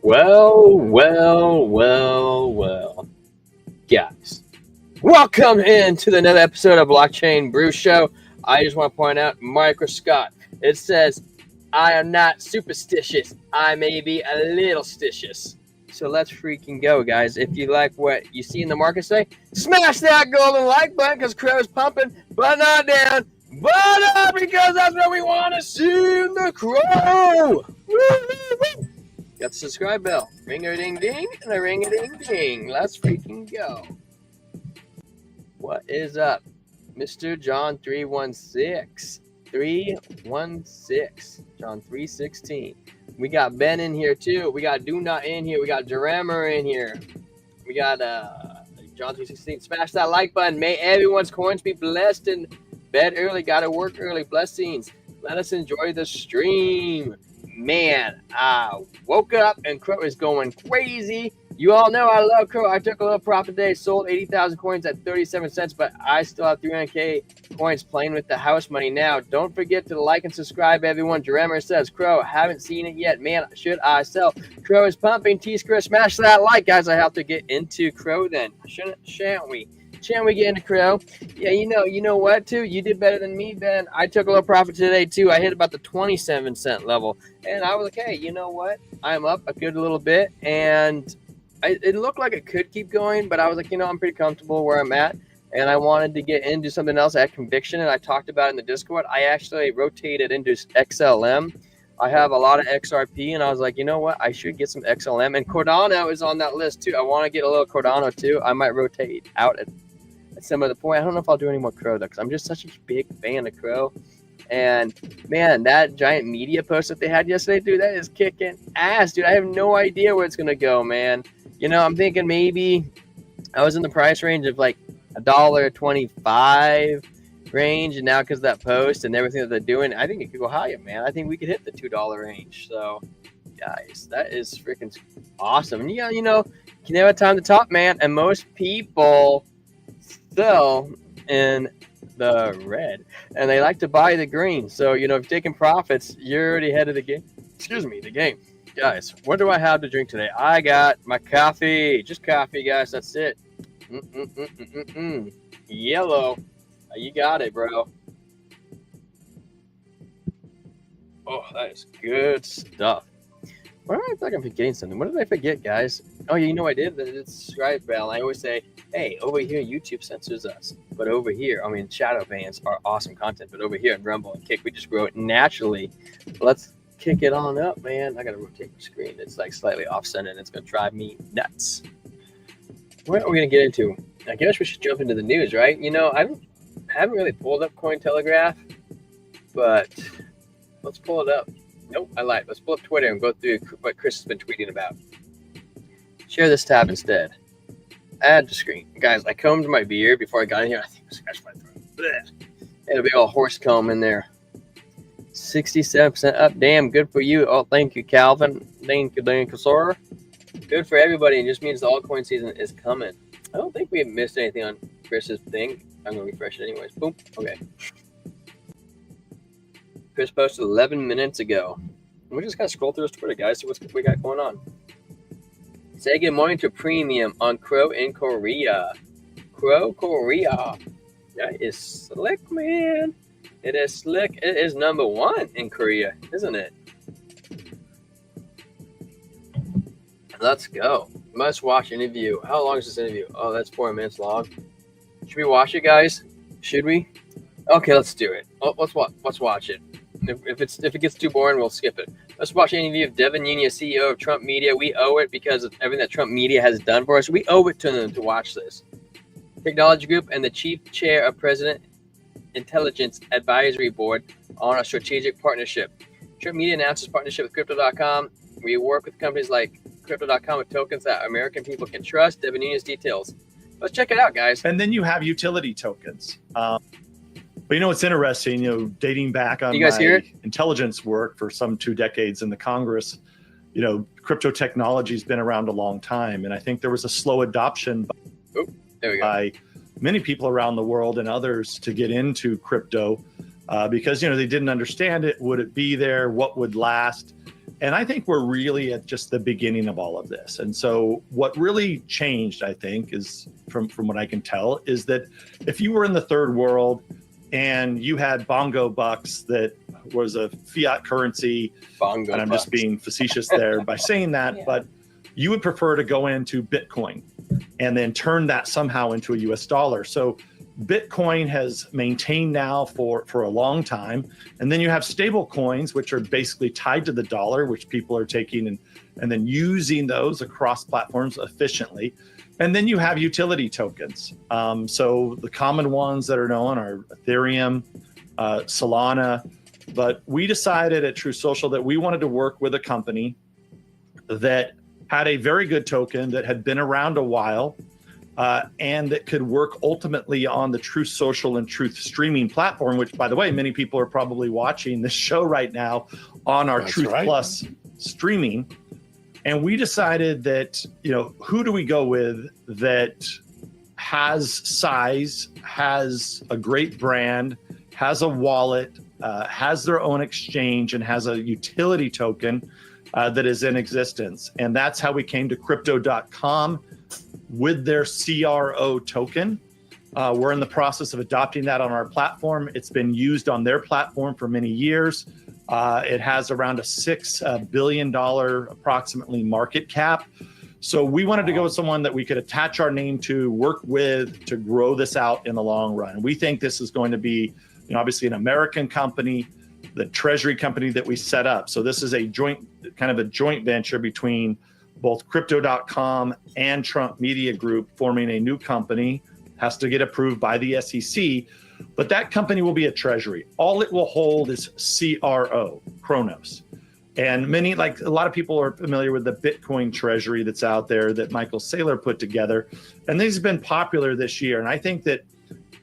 Well, guys, welcome into another episode of Blockchain Brew Show. I just want to point out, Micro Scott, it says, I am not superstitious. I may be a little stitious. So let's freaking go, guys. If you like what you see in the market today, smash that golden like button because Crow's pumping, but not down, but up because that's what we want to see in the Crow. Woo-hoo-hoo. Got the subscribe bell. Ring-a-ding-ding and a ring-a-ding-ding. Let's freaking go. What is up? Mr. John 316. 316. John 316. We got Ben in here too. We got Do Not in here. We got Drammer in here. We got John 316. Smash that like button. May everyone's coins be blessed and bed early. Gotta work early. Blessings. Let us enjoy the stream. Man, I woke up and Crow is going crazy. You all know I love Crow. I took a little profit today, sold 80,000 coins at 37 cents, but I still have 300K coins playing with the house money now. Don't forget to like and subscribe, everyone. Drammer says, Crow, haven't seen it yet. Man, should I sell? Crow is pumping. T-Square, smash that like, guys. I have to get into Crow then. Shan't we? Shan't we get into Crow? Yeah, you know what, too? You did better than me, Ben. I took a little profit today, too. I hit about the 27-cent level. And I was like, hey, you know what? I'm up a good little bit. And it looked like it could keep going. But I was like, I'm pretty comfortable where I'm at. And I wanted to get into something else. I had conviction. And I talked about it in the Discord. I actually rotated into XLM. I have a lot of XRP. And I was like, you know what? I should get some XLM. And Cardano is on that list, too. I want to get a little Cardano, too. I might rotate out at some of the point. I don't know if I'll do any more Crow though, because I'm just such a big fan of Crow. And man, that giant media post that they had yesterday, dude, that is kicking ass, dude. I have no idea where it's gonna go, man. I'm thinking maybe I was in the price range of like $1.25 range, and now because of that post and everything that they're doing, I think it could go higher, man. I think we could hit the $2 range. So guys, that is freaking awesome. And you can never time the top, man. And most people sell in the red and they like to buy the green. So if you're taking profits, you're already ahead of the game. The game. Guys, what do I have to drink today? I got my coffee. Just coffee, guys. That's it. Yellow. You got it, bro. Oh, that is good stuff. Why do I feel like I'm forgetting something? What did I forget, guys? Oh, I did. The subscribe bell. I always say, hey, over here, YouTube censors us. But over here, shadow bans are awesome content. But over here in Rumble and Kick, we just grow it naturally. Let's kick it on up, man. I got to rotate the screen. It's like slightly off-center, and it's going to drive me nuts. What are we going to get into? I guess we should jump into the news, right? I haven't really pulled up Cointelegraph, but let's pull it up. Nope, I lied. Let's pull up Twitter and go through what Chris has been tweeting about. Share this tab instead. Add to screen. Guys, I combed my beard before I got in here. I think I scratched my throat. Blech. Had a big old horse comb in there. 67% up. Damn, good for you. Oh, thank you, Calvin. Thank you, Sora. Good for everybody. It just means the altcoin season is coming. I don't think we have missed anything on Chris's thing. I'm going to refresh it anyways. Boom. Okay. Chris posted 11 minutes ago. We're just going to scroll through his Twitter, guys, see what we got going on. Say good morning to Premium on Crow in Korea. Crow Korea. That is slick, man. It is slick. It is number one in Korea, isn't it? Let's go. Must watch interview. How long is this interview? Oh, that's 4 minutes long. Should we watch it, guys? Should we? Okay, let's do it. Oh, let's watch it. If it gets too boring, we'll skip it. Let's watch an interview of Devin Nunes, CEO of Trump Media. We owe it because of everything that Trump Media has done for us. We owe it to them to watch this. Technology Group and the Chief Chair of President Intelligence Advisory Board on a strategic partnership. Trump Media announces partnership with Crypto.com. We work with companies like Crypto.com with tokens that American people can trust. Devin Nunes details. Let's check it out, guys. And then you have utility tokens. But it's interesting, dating back on my intelligence work for some 2 decades in the Congress, crypto technology has been around a long time. And I think there was a slow adoption by many people around the world and others to get into crypto. because, they didn't understand it. Would it be there? What would last? And I think we're really at just the beginning of all of this. And so what really changed, I think, is from what I can tell, is that if you were in the third world and you had bongo bucks that was a fiat currency, and I'm just being facetious there by saying that, but you would prefer to go into Bitcoin and then turn that somehow into a US dollar. So Bitcoin has maintained now for a long time. And then you have stable coins, which are basically tied to the dollar, which people are taking and then using those across platforms efficiently. And then you have utility tokens. So the common ones that are known are Ethereum, Solana. But we decided at Truth Social that we wanted to work with a company that had a very good token that had been around a while, and that could work ultimately on the Truth Social and Truth Streaming platform, which, by the way, many people are probably watching this show right now on our Truth Plus streaming. And we decided that, who do we go with that has size, has a great brand, has a wallet, has their own exchange, and has a utility token that is in existence. And that's how we came to crypto.com with their CRO token. We're in the process of adopting that on our platform. It's been used on their platform for many years. It has around a $6 billion approximately market cap. So we wanted to go with someone that we could attach our name to, work with to grow this out in the long run. We think this is going to be, obviously an American company, the treasury company that we set up. So this is a joint venture between both crypto.com and Trump Media Group, forming a new company. Has to get approved by the SEC, but that company will be a treasury. All it will hold is CRO, Chronos. And a lot of people are familiar with the Bitcoin treasury that's out there that Michael Saylor put together. And these have been popular this year. And I think that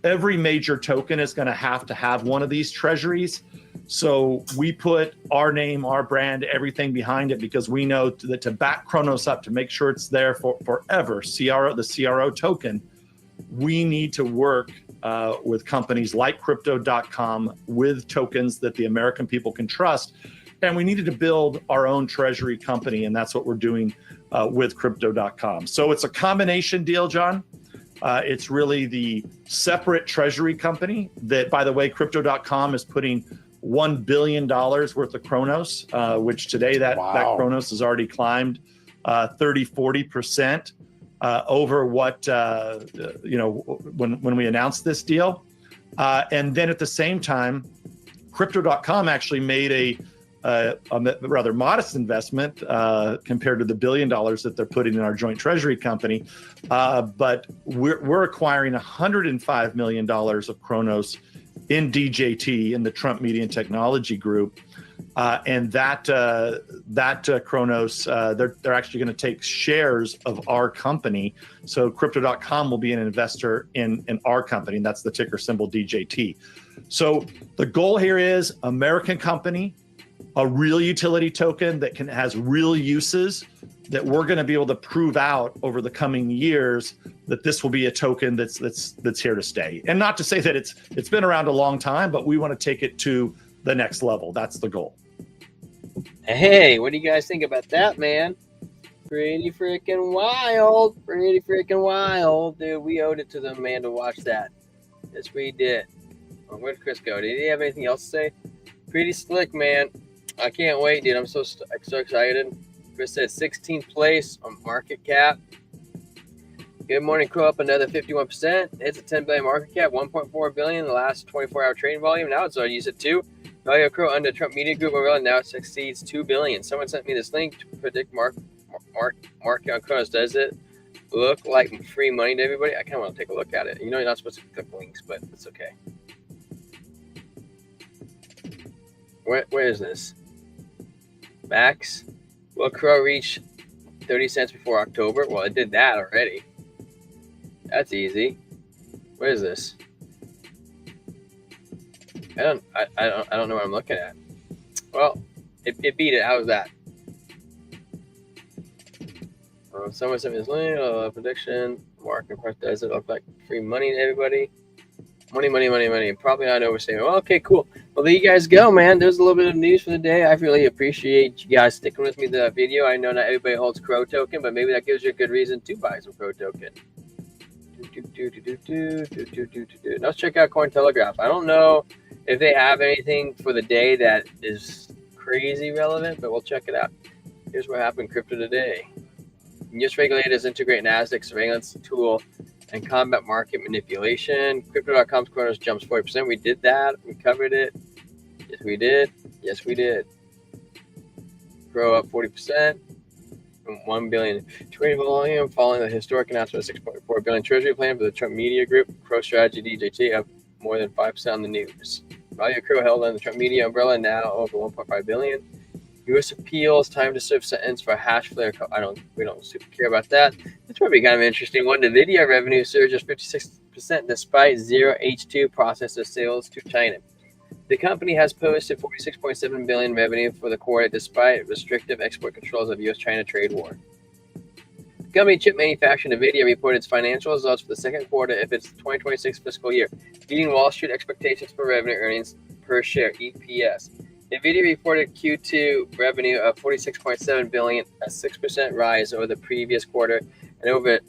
every major token is going to have one of these treasuries. So we put our name, our brand, everything behind it, because we know that to back Chronos up, to make sure it's there for forever, the CRO token, we need to work with companies like crypto.com with tokens that the American people can trust. And we needed to build our own treasury company. And that's what we're doing with crypto.com. So it's a combination deal, John. It's really the separate treasury company that, by the way, crypto.com is putting $1 billion worth of Chronos, which today that Chronos has already climbed 30-40% over what, when we announced this deal. And then at the same time, crypto.com actually made a rather modest investment compared to the $1 billion that they're putting in our joint treasury company. But we're acquiring $105 million of Chronos in DJT, in the Trump Media and Technology Group. And that Chronos, they're actually going to take shares of our company. So crypto.com will be an investor in our company. And that's the ticker symbol DJT. So the goal here is American company, a real utility token that has real uses, that we're going to be able to prove out over the coming years that this will be a token that's here to stay. And not to say that it's been around a long time, but we want to take it to the next level. That's the goal. Hey, what do you guys think about that, man? Pretty freaking wild. Pretty freaking wild. Dude, we owed it to the man to watch that. Yes, we did. Where'd Chris go? Did he have anything else to say? Pretty slick, man. I can't wait, dude. I'm so excited. Chris said 16th place on market cap. Good morning, Crow up another 51%. It's a 10 billion market cap, 1.4 billion in the last 24-hour trading volume. Now it's already used at 2. Value of Crow under Trump Media Group overall now it exceeds 2 billion. Someone sent me this link to predict market on Chronos. Does it look like free money to everybody? I kind of want to take a look at it. You're not supposed to click links, but it's okay. Where is this? Max? Will Crow reach 30 cents before October? Well, it did that already. That's easy. Where is this? I don't know what I'm looking at. Well, it beat it. How's that? Someone sent me this link. Prediction. Market price. Does it look like free money to everybody? Money, money, money, money. Probably not overstating. Well, okay, cool. Well, there you guys go, man. There's a little bit of news for the day. I really appreciate you guys sticking with me the video. I know not everybody holds Crow token, but maybe that gives you a good reason to buy some Crow token. Let's check out Cointelegraph. I don't know if they have anything for the day that is crazy relevant, but we'll check it out. Here's what happened crypto today. U.S. regulators integrate NASDAQ surveillance tool and combat market manipulation. Crypto.com's corners jumps 40%. We did that. We covered it. Yes, we did. Yes, we did. Grow up 40%. From 1 billion trading volume following the historic announcement of 6.4 billion treasury plan for the Trump Media Group. Crow Strategy DJT up more than 5% on the news. Value of Crow held on the Trump Media umbrella now over 1.5 billion. U.S. appeals time to serve sentence for hash flare. We don't super care about that. It's probably kind of interesting one. NVIDIA revenue surges 56% despite zero H2 processor sales to China. The company has posted 46.7 billion revenue for the quarter despite restrictive export controls of U.S.-China trade war. The company chip manufacturer NVIDIA reported its financial results for the second quarter of its 2026 fiscal year, beating Wall Street expectations for revenue earnings per share (EPS). NVIDIA reported Q2 revenue of 46.7 billion, a 6% rise over the previous quarter, and over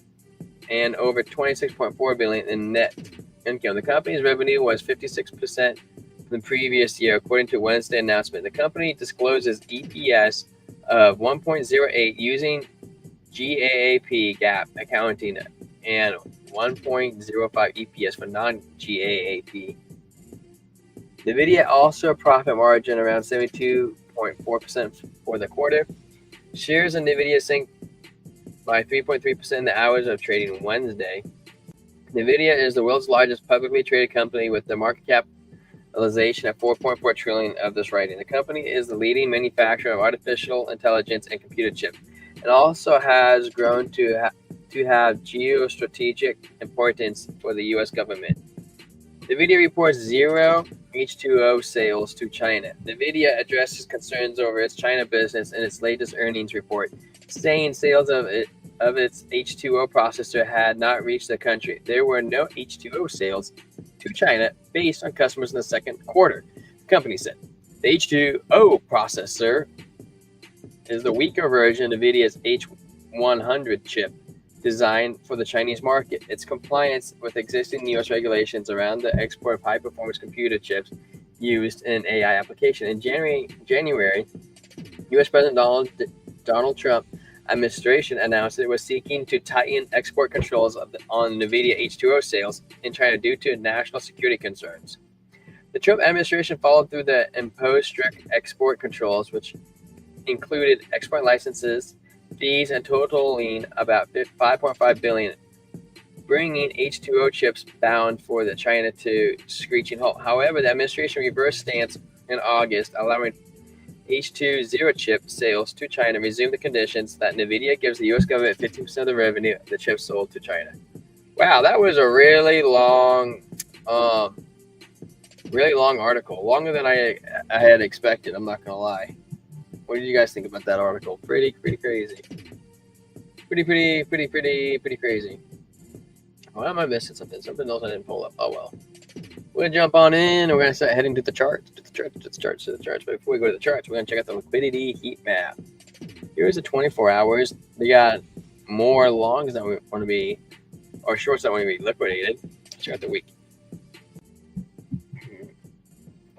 26.4 billion in net income. The company's revenue was 56% from the previous year, according to Wednesday announcement. The company discloses EPS of 1.08 using GAAP accounting and 1.05 EPS for non-GAAP. NVIDIA also a profit margin around 72.4% for the quarter. Shares in NVIDIA sank by 3.3% in the hours of trading Wednesday. NVIDIA is the world's largest publicly traded company with the market capitalization of 4.4 trillion of this writing. The company is the leading manufacturer of artificial intelligence and computer chips, and also has grown to have geostrategic importance for the U.S. government. NVIDIA reports zero H2O sales to China. NVIDIA addresses concerns over its China business in its latest earnings report, saying sales of its H2O processor had not reached the country. There were no H2O sales to China based on customers in the second quarter, the company said. The H2O processor is the weaker version of NVIDIA's H100 chip, designed for the Chinese market. Its compliance with existing U.S. regulations around the export of high-performance computer chips used in AI application. In January, U.S. President Donald Trump administration announced it was seeking to tighten export controls on NVIDIA H2O sales in China due to national security concerns. The Trump administration followed through the imposed strict export controls, which included export licenses, fees, and totaling about 5.5 billion, bringing H2O chips bound for the China to screeching halt. However, the administration reversed stance in August, allowing H2 chip sales to China, resumed the conditions that NVIDIA gives the U.S. government 15% of the revenue of the chips sold to China. Wow, that was a really long article, longer than I had expected. I'm not gonna lie. What did you guys think about that article? Pretty crazy. Pretty crazy. Why am I missing something? Something else I didn't pull up. Oh well. We're gonna jump on in and we're gonna start heading to the charts. But before we go to the charts, we're gonna check out the liquidity heat map. Here's the 24 hours. We got more longs that we want to be, or shorts that want to be liquidated. Check out the week.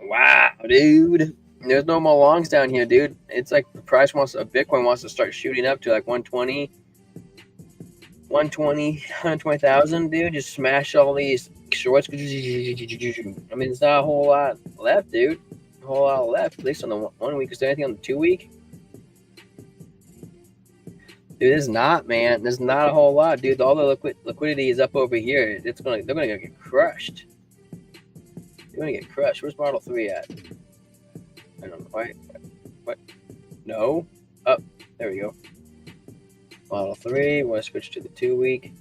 Wow, dude. There's no more longs down here, dude. It's like the price of Bitcoin wants to start shooting up to like 120,000, dude. Just smash all these shorts. I mean, there's not a whole lot left, dude. A whole lot left, at least on the 1 week. Is there anything on the 2 week? Dude, there's not, man. There's not a whole lot, dude. All the liquidity is up over here. They're gonna get crushed. They're gonna get crushed. Where's Model 3 at? I don't know. What? No. Up. There we go. Model 3. Want to switch to the 2 week.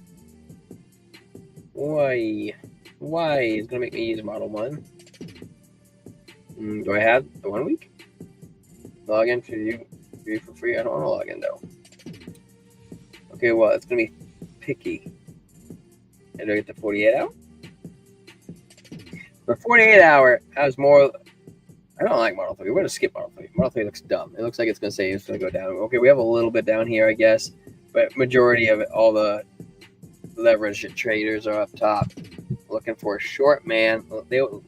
Why? It's gonna make me use Model 1. Do I have the 1 week? Log in for you for free. I don't want to log in though. Okay, well, it's gonna be picky. And do I get the 48 out? For 48 hour, I was more. I don't like Model 3. We're going to skip Model 3. Model 3 looks dumb. It looks like it's going to say it's going to go down. Okay, we have a little bit down here, I guess. But majority of it, all the leveraged traders are up top. Looking for a short, man. They want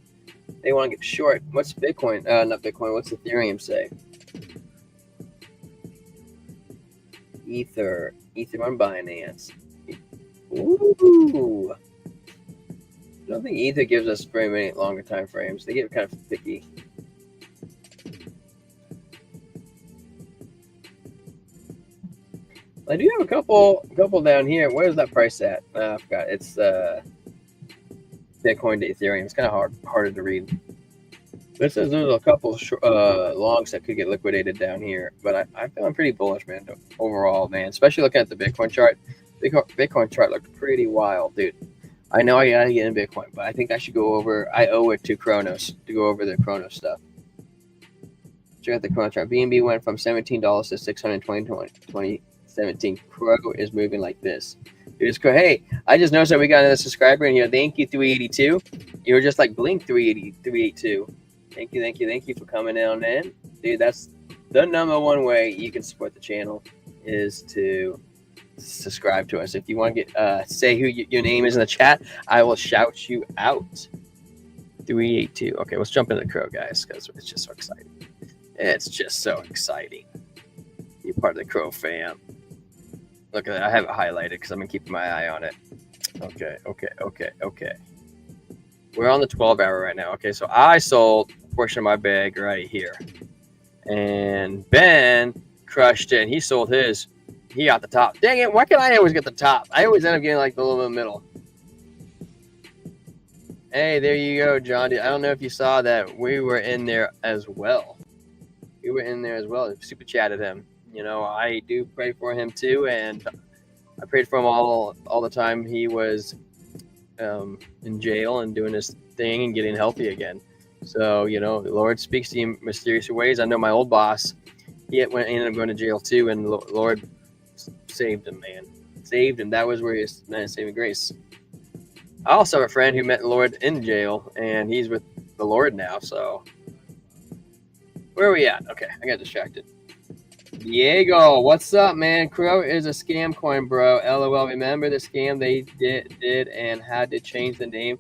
to get short. What's Bitcoin? Not Bitcoin. What's Ethereum say? Ether on Binance. Ooh. I don't think Ether gives us very many longer time frames. They get kind of picky. I do have a couple down here. Where's that price at? I forgot. It's Bitcoin to Ethereum. It's kind of harder to read. This says there's a couple longs that could get liquidated down here, but I'm feeling pretty bullish, man. Overall, man, especially looking at the Bitcoin chart. Bitcoin chart looked pretty wild, dude. I know I gotta get in Bitcoin, but I think I should go over. I owe it to Kronos to go over the Kronos stuff. Check out the Kronos chart. BNB went from $17 to $620.2017. Crow is moving like this. Hey, I just noticed that we got another subscriber in here. Thank you, 382. You were just like blink 382. Thank you for coming on in. Dude, that's the #1 way you can support the channel is to subscribe to us. If you want to get say who your name is in the chat, I will shout you out. 382. Okay, let's jump into the Crow, guys, because it's just so exciting. It's just so exciting. You're part of the Crow fam. Look at that. I have it highlighted because I'm keeping my eye on it. Okay. We're on the 12-hour right now. Okay, so I sold a portion of my bag right here. And Ben crushed it, and he sold his. He got the top. Dang it, why can't I always get the top? I always end up getting like the little bit middle. Hey, there you go, John. I don't know if you saw that. We were in there as well. Super chatted him. You know, I do pray for him too, and I prayed for him all the time. He was in jail and doing his thing and getting healthy again. So, you know, the Lord speaks to you in mysterious ways. I know my old boss, he ended up going to jail too, and the Lord saved him, man. Saved him. That was where his saving grace. I also have a friend who met the Lord in jail, and he's with the Lord now. So, where are we at? Okay, I got distracted. Diego, what's up, man? Crow is a scam coin, bro. LOL. Remember the scam they did and had to change the name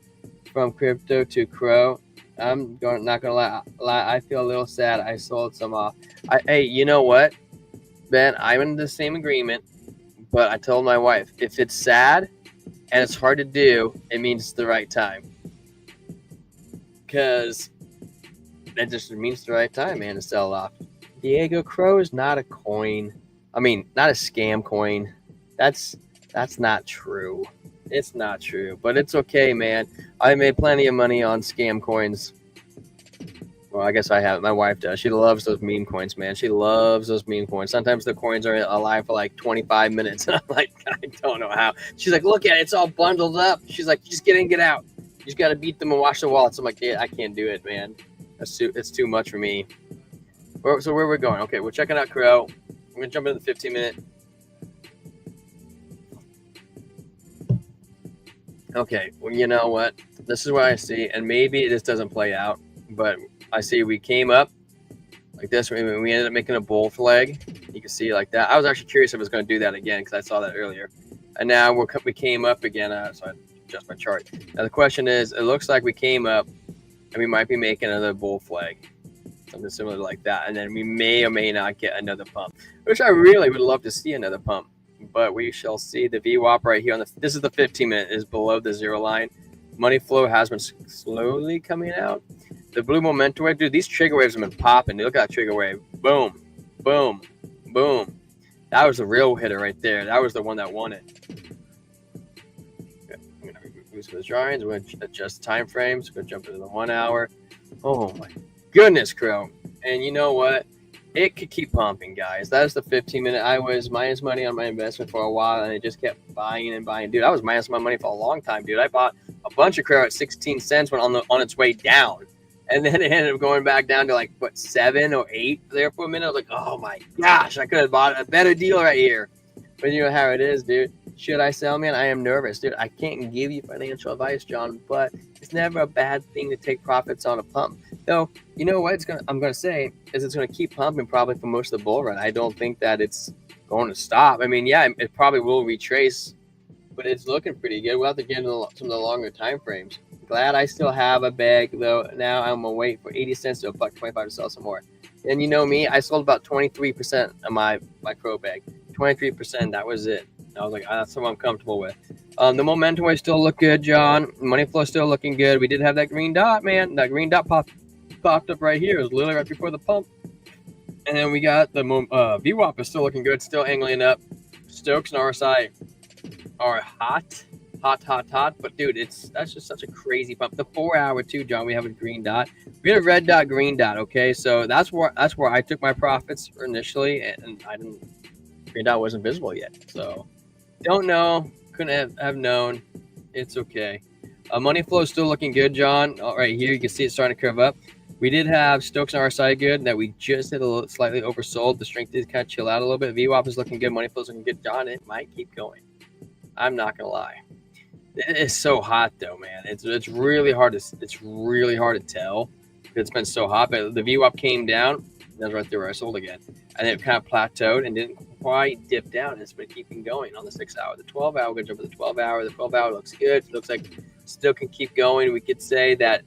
from crypto to Crow? I'm not gonna lie. I feel a little sad. I sold some off. Hey, you know what, Ben? I'm in the same agreement, but I told my wife if it's sad and it's hard to do, it means it's the right time. Because that just means the right time, man, to sell off. Diego, Crow is not a coin. I mean, not a scam coin. That's not true. It's not true, but it's okay, man. I made plenty of money on scam coins. Well, I guess I have. My wife does. She loves those meme coins, man. She loves those meme coins. Sometimes the coins are alive for like 25 minutes. And I'm like, I don't know how. She's like, look at it. It's all bundled up. She's like, just get in, get out. You just got to beat them and watch the wallets. I'm like, yeah, I can't do it, man. It's too much for me. So where we're going? Okay, we're checking out Crow. We're going to jump into the 15-minute. Okay, well, you know what? This is what I see, and maybe this doesn't play out, but I see we came up like this. We ended up making a bull flag. You can see like that. I was actually curious if it was going to do that again because I saw that earlier. And now we came up again, so I adjust my chart. Now the question is, it looks like we came up, and we might be making another bull flag. Something similar like that. And then we may or may not get another pump, which I really would love to see another pump. But we shall see. The VWAP right here this is the 15-minute is below the zero line. Money flow has been slowly coming out. The blue momentum wave, dude, these trigger waves have been popping. Look at that trigger wave. Boom, boom, boom. That was the real hitter right there. That was the one that won it. Okay, I'm gonna remove those drawings. We're gonna adjust time frames. We're gonna jump into the 1 hour. Oh my goodness, Crow. And you know what? It could keep pumping, guys. That is the 15-minute. I was minus money on my investment for a while, and it just kept buying and buying. Dude, I was minus my money for a long time, dude. I bought a bunch of Crow at 16 cents when on its way down. And then it ended up going back down to like, what, 7 or 8 there for a minute. I was like, oh my gosh, I could have bought a better deal right here. But you know how it is, dude. Should I sell, man? I am nervous, dude. I can't give you financial advice, John, but it's never a bad thing to take profits on a pump. Though, you know what I'm gonna say is it's gonna keep pumping probably for most of the bull run. I don't think that it's going to stop. I mean, yeah, it probably will retrace, but it's looking pretty good. We'll have to get into some of the longer time frames. Glad I still have a bag though. Now I'm gonna wait for 80 cents to $1.25 to sell some more. And you know me, I sold about 23% of my pro bag. 23%, that was it. I was like, that's what I'm comfortable with. The momentum way still look good, John. Money flow still looking good. We did have that green dot, man. That green dot popped up right here. It was literally right before the pump. And then we got the VWAP is still looking good, still angling up. Stokes and RSI are hot. But dude, that's just such a crazy pump. The 4 hour too, John. We have a green dot. We had a red dot, green dot. Okay, so that's where I took my profits initially, and I didn't. Green dot wasn't visible yet, so don't know. Couldn't have known. It's okay. Money flow is still looking good, John. Right here, you can see it starting to curve up. We did have Stokes and RSI good that we just hit a little slightly oversold. The strength did kind of chill out a little bit. VWAP is looking good. Money flow is looking good, John. It might keep going. I'm not gonna lie. It's so hot though, man. It's really hard to tell. It's been so hot, but the VWAP came down. That's right there where I sold again, and it kind of plateaued and didn't quite dip down. It's been keeping going on the 6 hour. The 12 hour goes over the 12 hour. The 12 hour looks good. It looks like still can keep going. We could say that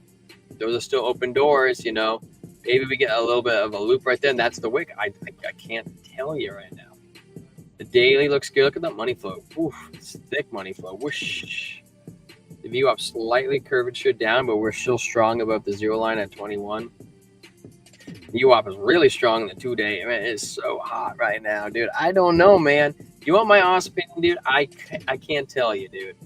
those are still open doors. You know, maybe we get a little bit of a loop right there. And that's the wick. I can't tell you right now. The daily looks good. Look at that money flow. Oof, it's thick money flow. Whoosh. The VWAP slightly curvature down, but we're still strong above the 0 line at 21. VWAP is really strong in the 2 day. I mean, it's so hot right now, dude. I don't know, man. You want my honest opinion, dude? I can't tell you, dude.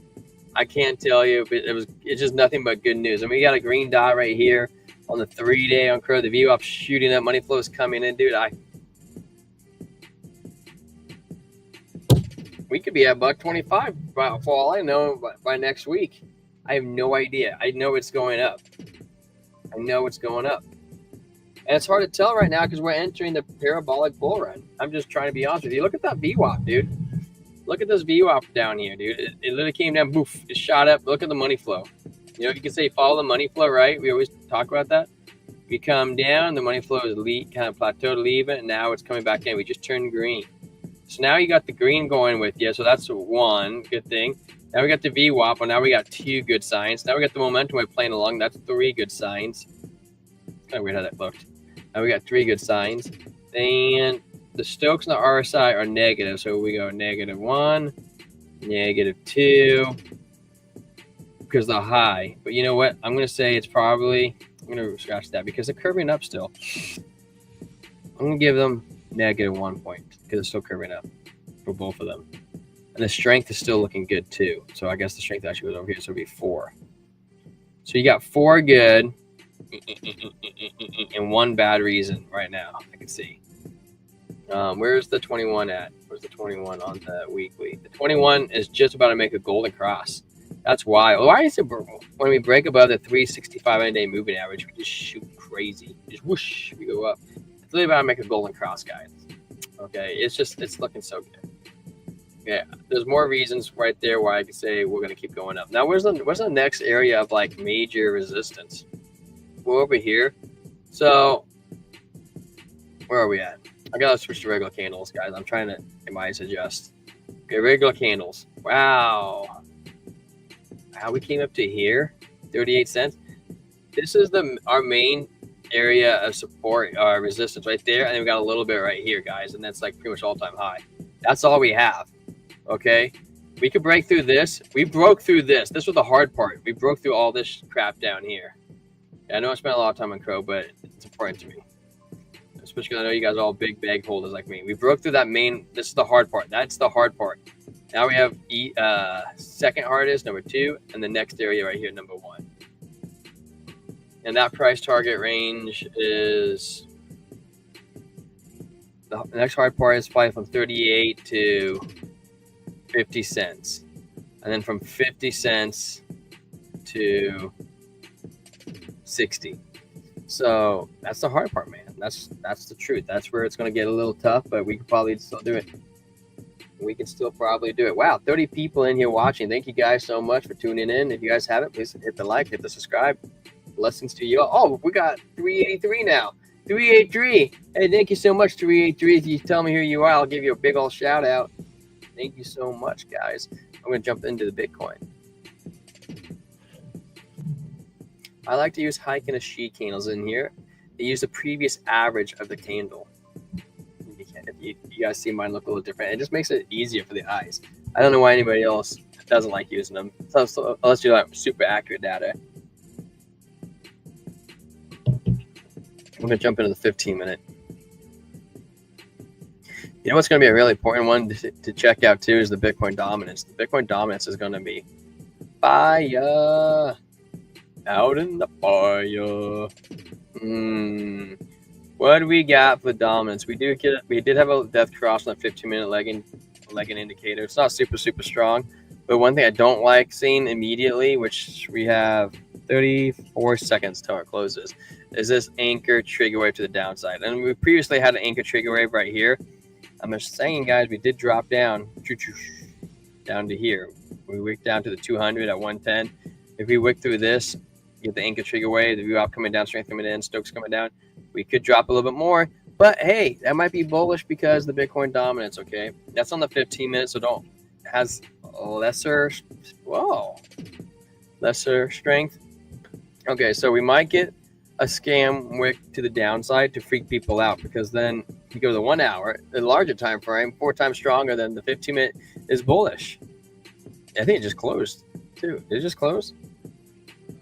I can't tell you. But it's just nothing but good news. I mean, we got a green dot right here on the 3 day on Crow. The VWAP shooting up. Money flow is coming in, dude. We could be at $1.25 for all I know by next week. I have no idea. I know it's going up. And it's hard to tell right now because we're entering the parabolic bull run. I'm just trying to be honest with you. Look at that VWAP, dude. Look at this VWAP down here, dude. It literally came down, boof, it shot up. Look at the money flow. You know, you can say follow the money flow, right? We always talk about that. We come down, the money flow is kind of plateaued, leave it, and now it's coming back in. We just turned green. So now you got the green going with you. So that's one good thing. Now we got the VWAP. Well, now we got 2 good signs. Now we got the momentum way playing along. That's 3 good signs. Kind of weird how that looked. Now we got 3 good signs. And the Stokes and the RSI are negative. So we go -1, -2, because the high. But you know what? I'm going to say it's probably, I'm going to scratch that because they're curving up still. I'm going to give them -1 point because it's still curving up for both of them. And the strength is still looking good too. So I guess the strength actually goes over here. So it'll be 4. So you got 4 good and 1 bad reason right now. I can see. Where's the 21 at? Where's the 21 on the weekly? The 21 is just about to make a golden cross. That's why. Why is it when we break above the 365 day moving average, we just shoot crazy. Just whoosh, we go up. It's really about to make a golden cross, guys. Okay, it's looking so good. Yeah, there's more reasons right there why I could say we're gonna keep going up. Now, where's the next area of like major resistance? We're over here. So where are we at? I gotta switch to regular candles, guys. I'm trying to get my eyes adjust. Okay, regular candles. Wow. How we came up to here, 38 cents. This is our main area of support, resistance right there, and then we got a little bit right here, guys, and that's like pretty much all-time high. That's all we have. Okay, we could break through this. We broke through this. This was the hard part. We broke through all this crap down here. Yeah, I know I spent a lot of time on Crow, but it's important to me, especially because I know you guys are all big bag holders like me. We broke through that main. This is the hard part. That's the hard part. Now we have second hardest, number 2, and the next area right here, number 1. And that price target range is, the next hard part is probably from 38 to 50 cents. And then from 50 cents to 60. So that's the hard part, man. That's the truth. That's where it's going to get a little tough, but we could probably still do it. we can still probably do it. Wow, 30 people in here watching. Thank you guys so much for tuning in. If you guys haven't, please hit the like, hit the subscribe. Blessings to you all. Oh, we got 383 now. 383. Hey, thank you so much, 383. If you tell me who you are, I'll give you a big old shout out. Thank you so much, guys. I'm going to jump into the Bitcoin. I like to use hike and a sheet candles in here. They use the previous average of the candle. If you guys see mine look a little different, it just makes it easier for the eyes. I don't know why anybody else doesn't like using them, so unless you like super accurate data. I'm going to jump into the 15-minute. You know what's going to be a really important one to check out too is the Bitcoin dominance. The Bitcoin dominance is going to be fire. Out in the fire. What do we got for dominance? We did have a death cross on the 15-minute legging indicator. It's not super strong, but one thing I don't like seeing immediately, which we have 34 seconds till it closes, is this anchor trigger wave to the downside. And we previously had an anchor trigger wave right here. I'm just saying, guys, we did drop down to here. We wicked down to the 200 at 110. If we wick through this, get the anchor trigger wave, the VWAP coming down, strength coming in, Stokes coming down, we could drop a little bit more. But hey, that might be bullish because the Bitcoin dominance. Okay, that's on the 15 minutes, so has lesser strength. Okay, so we might get a scam wick to the downside to freak people out, because then you go to the 1 hour, the larger time frame, 4 times stronger than the 15-minute, is bullish. I think it just closed too. Did it just close?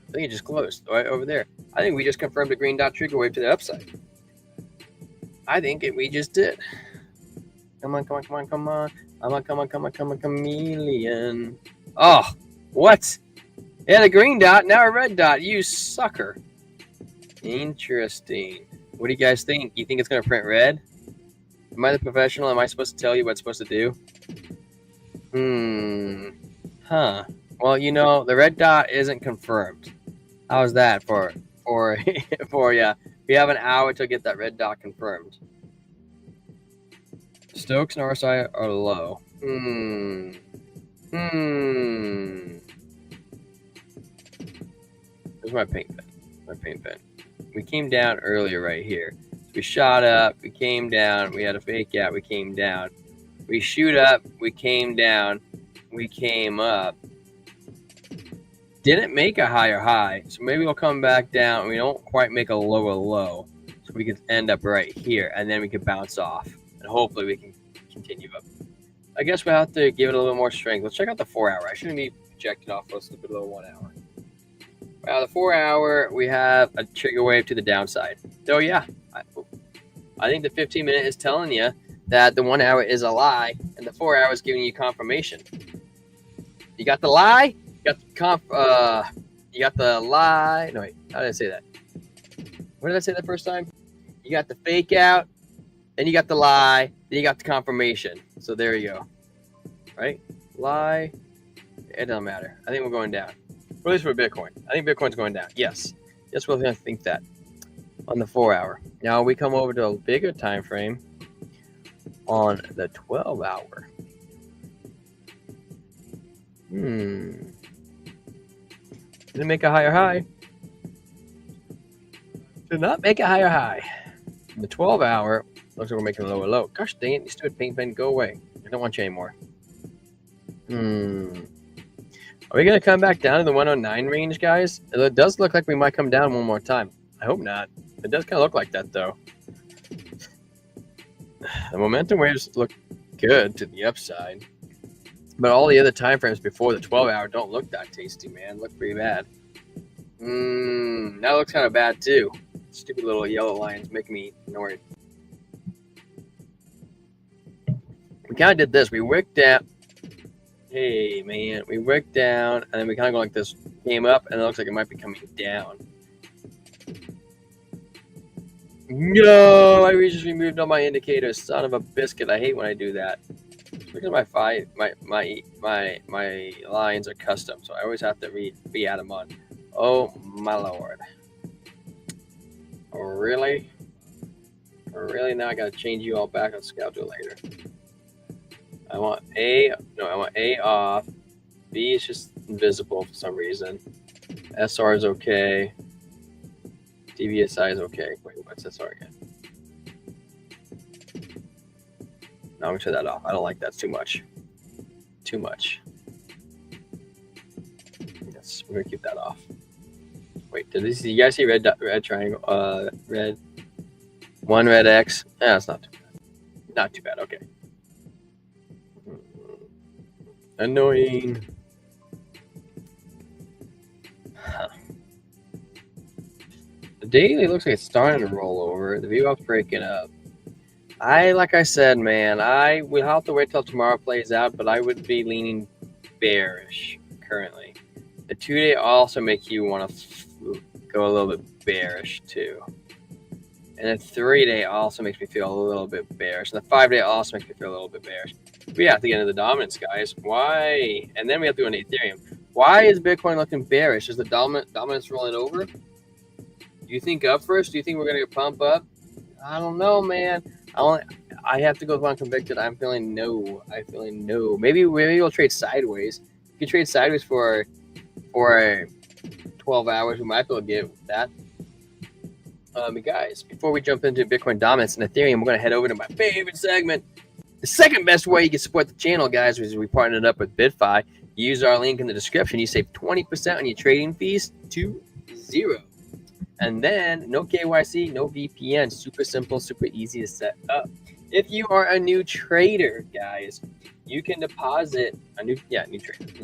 I think it just closed right over there. I think we just confirmed a green dot trigger wave to the upside. I think we just did. Come on, chameleon. Oh, what? Yeah, the green dot, now a red dot. You sucker. Interesting. What do you guys think? You think it's going to print red? Am I the professional? Am I supposed to tell you what it's supposed to do? Huh. Well, you know, the red dot isn't confirmed. How's that for yeah? We have an hour to get that red dot confirmed. Stokes and RSI are low. There's my paint pen. We came down earlier right here. We shot up, we came down, we had a fake out, we came down. We shoot up, we came down, we came up. Didn't make a higher high, so maybe we'll come back down. We don't quite make a lower low, so we could end up right here, and then we could bounce off, and hopefully we can continue up. I guess we'll have to give it a little more strength. Let's check out the 4 hour. I shouldn't be projected off a little bit below 1 hour. Wow, the 4 hour, we have a trigger wave to the downside. So yeah, I think the 15-minute is telling you that the 1 hour is a lie, and the 4 hour is giving you confirmation. You got the lie? You got the lie. No, wait, how did I say that? What did I say the first time? You got the fake out, then you got the lie, then you got the confirmation. So there you go. Right? Lie. It doesn't matter. I think we're going down. Or at least for Bitcoin. I think Bitcoin's going down. Yes. Yes, we're going to think that on the 4 hour. Now we come over to a bigger time frame on the 12 hour. Didn't make a higher high. Did not make a higher high. The 12 hour looks like we're making a lower low. Gosh dang it, you stupid paint pen, go away. I don't want you anymore. Are we going to come back down to the 109 range, guys? It does look like we might come down one more time. I hope not. It does kind of look like that, though. The momentum waves look good to the upside. But all the other time frames before the 12 hour don't look that tasty, man. Look pretty bad. That looks kind of bad, too. Stupid little yellow lines making me annoyed. We kind of did this. We wicked down. Hey, man. We wicked down, and then we kind of go like this. Came up, and it looks like it might be coming down. No, I just removed all my indicators. Son of a biscuit. I hate when I do that. Because my lines are custom, so I always have to re-add them on. Oh my lord! Really? Really? Now I gotta change you all back on schedule later. I want A. No, I want A off. B is just invisible for some reason. SR is okay. DBSI is okay. Wait, what's SR again? No, I'm gonna turn that off. I don't like that. It's too much. Too much. Yes, we're gonna keep that off. Wait, you guys see red triangle? Red. One red X. Yeah, it's not too bad. Not too bad. Okay. Annoying. Huh. The daily looks like it's starting to roll over. The VWAP's breaking up. Like I said, man, we'll have to wait till tomorrow plays out, but I would be leaning bearish currently. The 2-day also makes you want to go a little bit bearish too. And the 3-day also makes me feel a little bit bearish. And the 5-day also makes me feel a little bit bearish. We have to get into the dominance, guys. Why? And then we have to go into Ethereum. Why is Bitcoin looking bearish? Is the dominance rolling over? Do you think up first? Do you think we're going to pump up? I don't know, man. I have to go with unconvicted. I'm feeling no. Maybe we'll trade sideways. If you trade sideways for 12 hours, we might be able to get that. Guys, before we jump into Bitcoin dominance and Ethereum, we're going to head over to my favorite segment. The second best way you can support the channel, guys, is we partnered up with BitFi. Use our link in the description. You save 20% on your trading fees to 0. And then no KYC, no VPN. Super simple, super easy to set up. If you are a new trader, guys, you can deposit new trader. You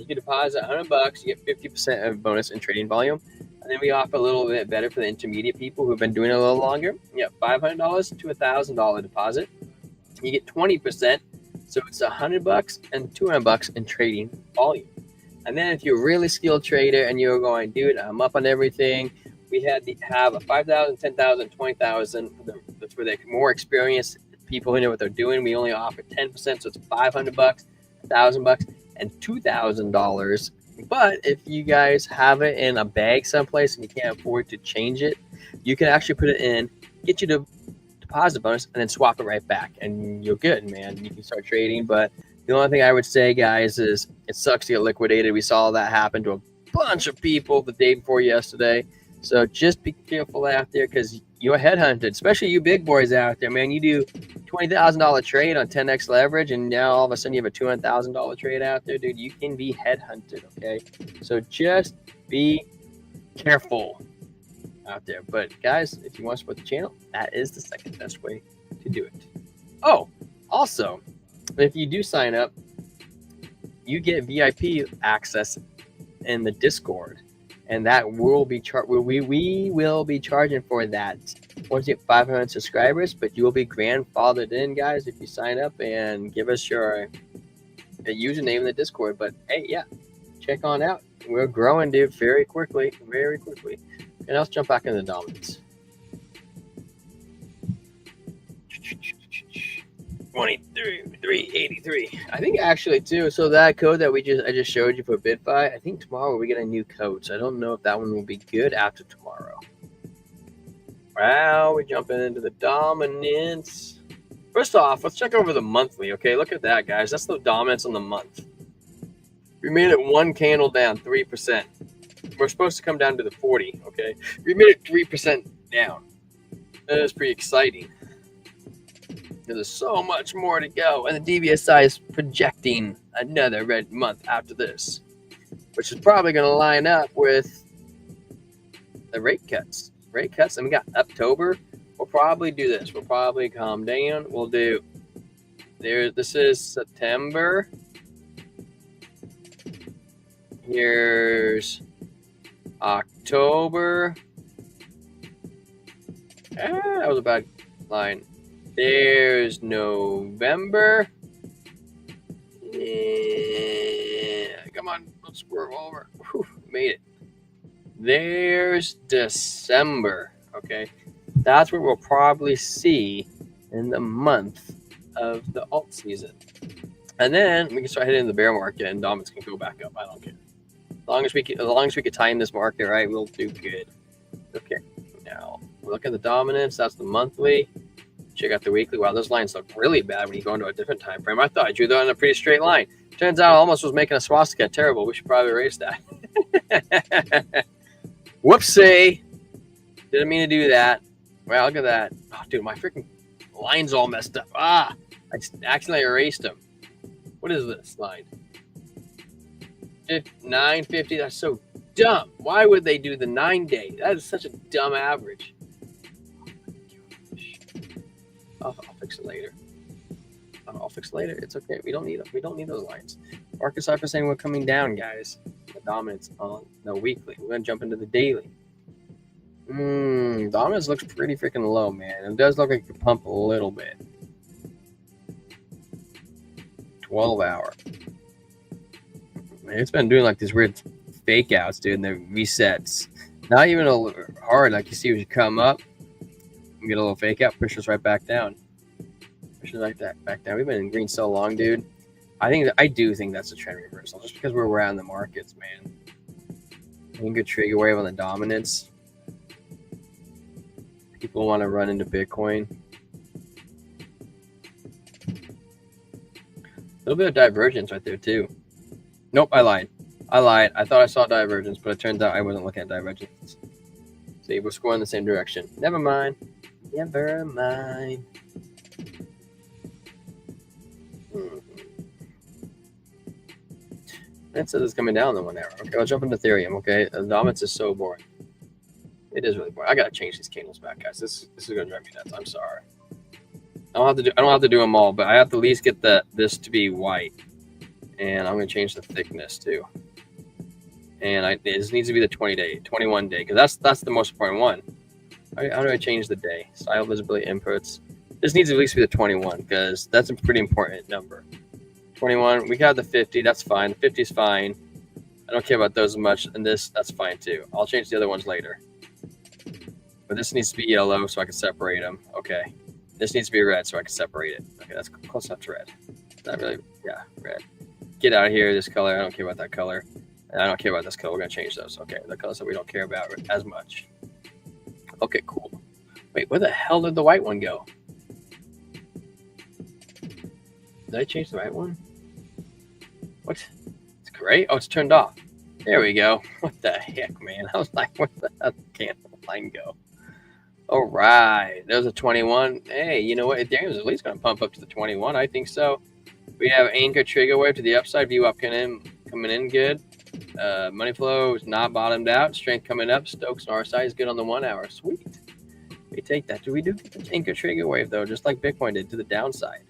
can deposit $100. You get 50% of bonus in trading volume. And then we offer a little bit better for the intermediate people who've been doing it a little longer. You get $500 to $1,000 deposit. You get 20%. So it's $100 and $200 in trading volume. And then if you're a really skilled trader and you're going, dude, I'm up on everything. We have a 5,000, 10,000, 20,000. That's for the more experienced people who know what they're doing. We only offer 10%, so it's $500, $1,000, and $2,000. But if you guys have it in a bag someplace and you can't afford to change it, you can actually put it in, get you the deposit bonus, and then swap it right back, and you're good, man. You can start trading. But the only thing I would say, guys, is it sucks to get liquidated. We saw that happen to a bunch of people the day before yesterday. So just be careful out there because you're headhunted, especially you big boys out there, man. You do $20,000 trade on 10x leverage, and now all of a sudden you have a $200,000 trade out there, dude. You can be headhunted, okay? So just be careful out there. But guys, if you want to support the channel, that is the second best way to do it. Oh, also, if you do sign up, you get VIP access in the Discord. And that will be we will be charging for that once you get 500 subscribers. But you will be grandfathered in, guys, if you sign up and give us your username in the Discord. But hey, yeah, check on out. We're growing, dude, very quickly. And let's jump back into the dominance. 23,383. I think actually too. So that code that I just showed you for BitFi, I think tomorrow we get a new code. So I don't know if that one will be good after tomorrow. Wow, we're jumping into the dominance. First off, let's check over the monthly. Okay, look at that, guys. That's the dominance on the month. We made it one candle down, 3%. We're supposed to come down to the 40. Okay, we made it 3% down. That is pretty exciting. There's so much more to go, and the DBSI is projecting another red month after this, which is probably going to line up with the rate cuts. And we got October. We'll probably do this. We'll probably calm down. We'll do there. This is September. Here's October. That was a bad line. There's November. Yeah, come on, let's swerve over. Whew, made it. There's December. Okay, that's what we'll probably see in the month of the alt season, and then we can start hitting the bear market, and dominance can go back up. I don't care. As long as we can time this market right, we'll do good. Okay, now look at the dominance. That's the monthly. Check out the weekly. Wow, those lines look really bad when you go into a different time frame. I thought I drew that on a pretty straight line. Turns out I almost was making a swastika. Terrible. We should probably erase that. Whoopsie. Didn't mean to do that. Wow, look at that. Oh, dude, my freaking line's all messed up. I accidentally erased them. What is this line? 950. That's so dumb. Why would they do the 9-day? That is such a dumb average. I'll fix it later. I'll fix it later. It's okay. We don't need them. We don't need those lines. Market cipher saying we're coming down, guys. The dominance on the weekly. We're gonna jump into the daily. Dominance looks pretty freaking low, man. It does look like it could pump a little bit. 12-hour. Man, it's been doing like these weird fake outs, dude. And the resets. Not even a hard, like you see when you come up. Get a little fake out, push us right back down. Push us like that back down. We've been in green so long, dude. I do think that's a trend reversal, just because we're around the markets, man. I think a trigger wave on the dominance. People want to run into Bitcoin. A little bit of divergence right there too. Nope, I lied. I thought I saw divergence, but it turns out I wasn't looking at divergence. See, we're scoring the same direction. Never mind. Never mind. That says it's coming down in 1 hour. Okay, I'll jump into Ethereum. Okay, the dominance is so boring. It is really boring. I gotta change these candles back, guys. This is gonna drive me nuts. I'm sorry. I don't have to do them all, but I have to at least get this to be white, and I'm gonna change the thickness too. And this needs to be the 20-day, 21-day, because that's the most important one. How do I change the day? Style visibility inputs. This needs to at least be the 21, because that's a pretty important number. 21, we got the 50, that's fine. The 50 is fine. I don't care about those as much, and that's fine too. I'll change the other ones later. But this needs to be yellow so I can separate them. Okay. This needs to be red so I can separate it. Okay, that's close enough to red. Not really, yeah, red. Get out of here, this color. I don't care about that color. And I don't care about this color. We're going to change those. Okay, the colors that we don't care about as much. Okay, cool. Wait, where the hell did the white one go? Did I change the right one? What? It's gray? Oh, it's turned off. There we go. What the heck, man? I was like, where the hell can the line go? All right. There's a 21. Hey, you know what? Ethereum is at least going to pump up to the 21. I think so. We have anchor trigger wave to the upside. View up coming in good. Money flow is not bottomed out. Strength coming up. Stokes and RSI is good on the 1 hour. Sweet. We take that. We do get the anchor trigger wave, though, just like Bitcoin did to the downside.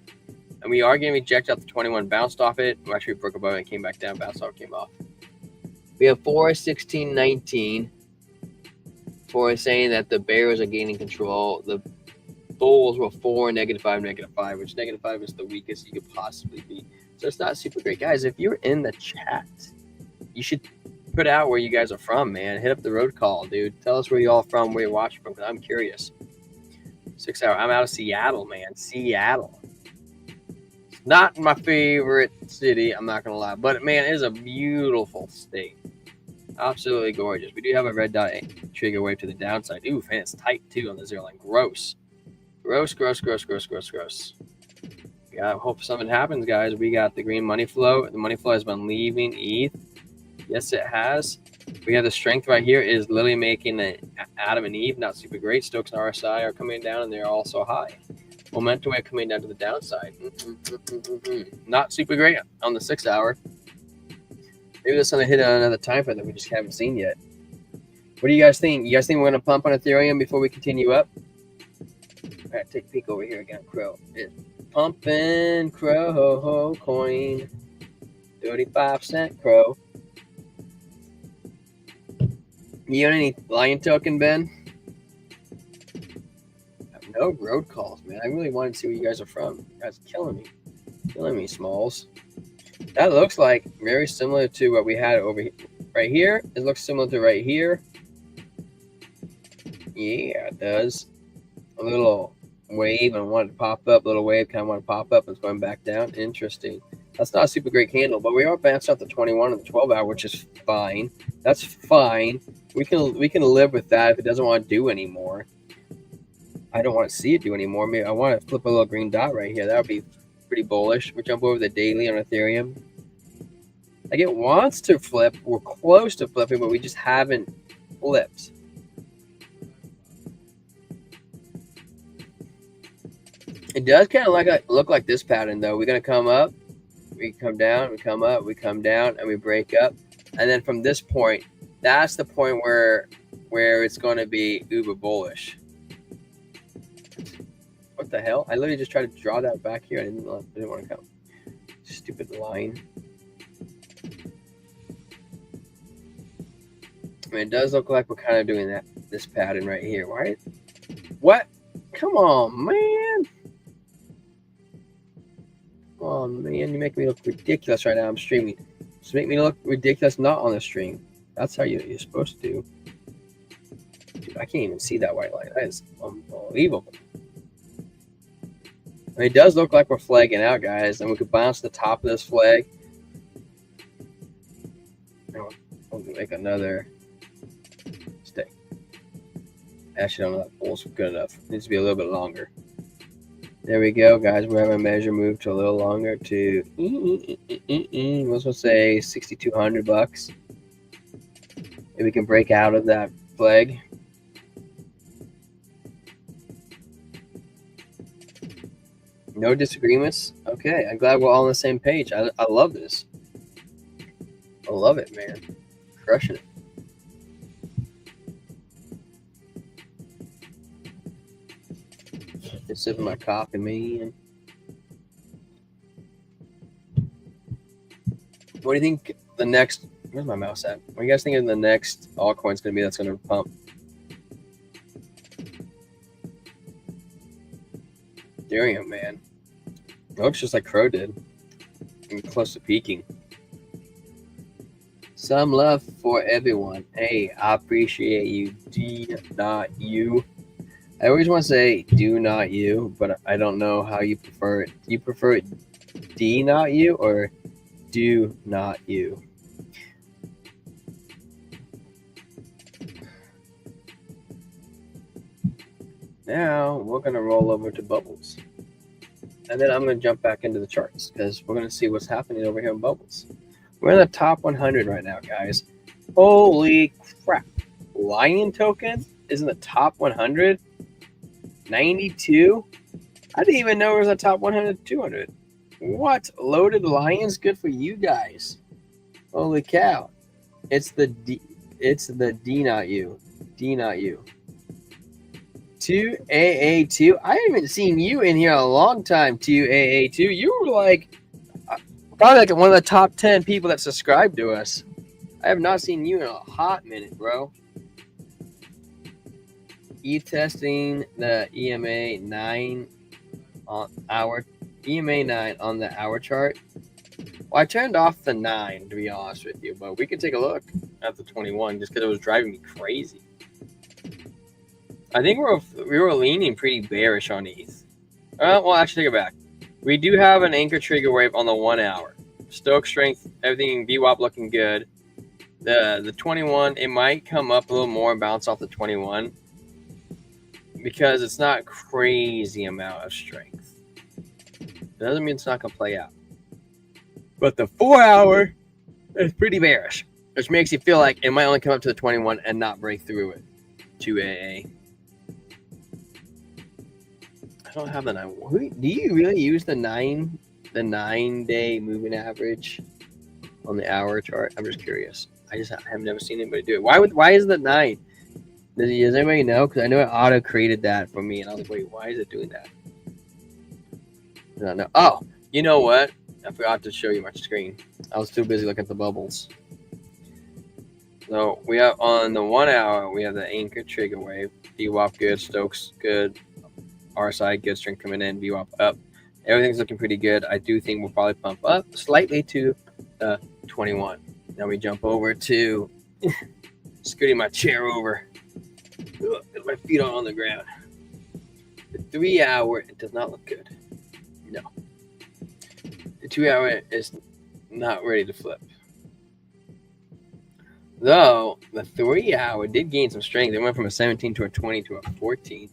And we are going to reject out the 21. Bounced off it. We actually broke above it and came back down. Bounced off, came off. We have 4-16-19. For saying that the bears are gaining control. The bulls were 4, -5, -5, which -5 is the weakest you could possibly be. So it's not super great. Guys, if you're in the chat, you should put out where you guys are from, man. Hit up the road call, dude. Tell us where you all from, where you're watching from, because I'm curious. 6 hour. I'm out of Seattle, man. Seattle. It's not my favorite city, I'm not going to lie. But, man, it is a beautiful state. Absolutely gorgeous. We do have a red dot trigger wave to the downside. Ooh, and it's tight too on the 0 line. Gross. Gross. Yeah, I hope something happens, guys. We got the green money flow. The money flow has been leaving ETH. Yes, it has. We have the strength right here is literally making an Adam and Eve not super great. Stokes and RSI are coming down, and they're also high. Momentum wave coming down to the downside. Not super great on the 6 hour. Maybe there's something hit on another time frame that we just haven't seen yet. What do you guys think? You guys think we're going to pump on Ethereum before we continue up? All right, take a peek over here again. Crow. It's pumping Crow coin. 35-cent Crow. You got any lion token, Ben? No road calls, man. I really wanted to see where you guys are from. You guys are killing me. Killing me, Smalls. That looks like very similar to what we had over here. Right here, it looks similar to right here. Yeah, it does. A little wave and wanted to pop up. Little wave kind of wanted to pop up and it's going back down. Interesting. That's not a super great candle, but we are bounced out the 21 and the 12 hour, which is fine. That's fine. We can live with that if it doesn't want to do anymore. I don't want to see it do anymore. Maybe I want to flip a little green dot right here. That would be pretty bullish. We jump over the daily on Ethereum. Like it wants to flip. We're close to flipping, but we just haven't flipped. It does kind of look like this pattern though. We're gonna come up, we come down, we come up, we come down, and we break up. And then from this point, that's the point where it's going to be uber bullish. What the hell? I literally just tried to draw that back here. I didn't want to come. Stupid line. I mean, it does look like we're kind of doing this pattern right here, right? What? Come on, man. Come on, man. You make me look ridiculous right now. I'm streaming. Just make me look ridiculous not on the stream. That's how you're supposed to do. Dude, I can't even see that white line. That is unbelievable. I mean, it does look like we're flagging out, guys, and we could bounce the top of this flag. I'll make another stick. Actually, I don't know that bull's good enough. It needs to be a little bit longer. There we go, guys. We have a measure moved to a little longer to, let's just say $6,200. If we can break out of that flag. No disagreements. Okay, I'm glad we're all on the same page. I love this. I love it, man. Crushing it. Just sipping my coffee, man. What do you think the next? Where's my mouse at? What do you guys think the next altcoin's going to be that's going to pump? Ethereum, man. It looks just like Crow did. I'm close to peaking. Some love for everyone. Hey, I appreciate you. D not you. I always want to say do not you, but I don't know how you prefer it. Do you prefer it D not you or do not you? Now we're going to roll over to Bubbles. And then I'm going to jump back into the charts because we're going to see what's happening over here in Bubbles. We're in the top 100 right now, guys. Holy crap. Lion token is in the top 100. 92. I didn't even know it was a top 100, 200. What? Loaded Lions? Good for you guys. Holy cow. It's the D not you. D not you. 2AA2. I haven't seen you in here a long time, 2AA2. You were like probably like one of the top 10 people that subscribe to us. I have not seen you in a hot minute, bro. Testing the EMA 9 on the hour chart. Well, I turned off the 9 to be honest with you, but we could take a look at the 21 just because it was driving me crazy. I think we were leaning pretty bearish on ETH. Well, actually, take it back. We do have an anchor trigger wave on the 1 hour. Stoke strength, everything VWAP looking good. The 21, it might come up a little more and bounce off the 21. Because it's not crazy amount of strength. It doesn't mean it's not going to play out. But the 4 hour is pretty bearish, which makes you feel like it might only come up to the 21 and not break through it. 2AA. I don't have the 9. Do you really use the 9-day moving average on the hour chart? I'm just curious. I have never seen anybody do it. Why is the 9? Does anybody know? Because I know it auto created that for me, and I was like, wait, why is it doing that? I don't know. Oh, you know what? I forgot to show you my screen. I was too busy looking at the bubbles. So we have on the 1 hour, we have the anchor trigger wave. VWAP good, Stokes good, RSI good, strength coming in, VWAP up. Everything's looking pretty good. I do think we'll probably pump up slightly to 21. Now we jump over to scooting my chair over. Get my feet on the ground. The 3 hour, it does not look good. No. The 2 hour is not ready to flip. Though the 3 hour did gain some strength. It went from a 17 to a 20 to a 14.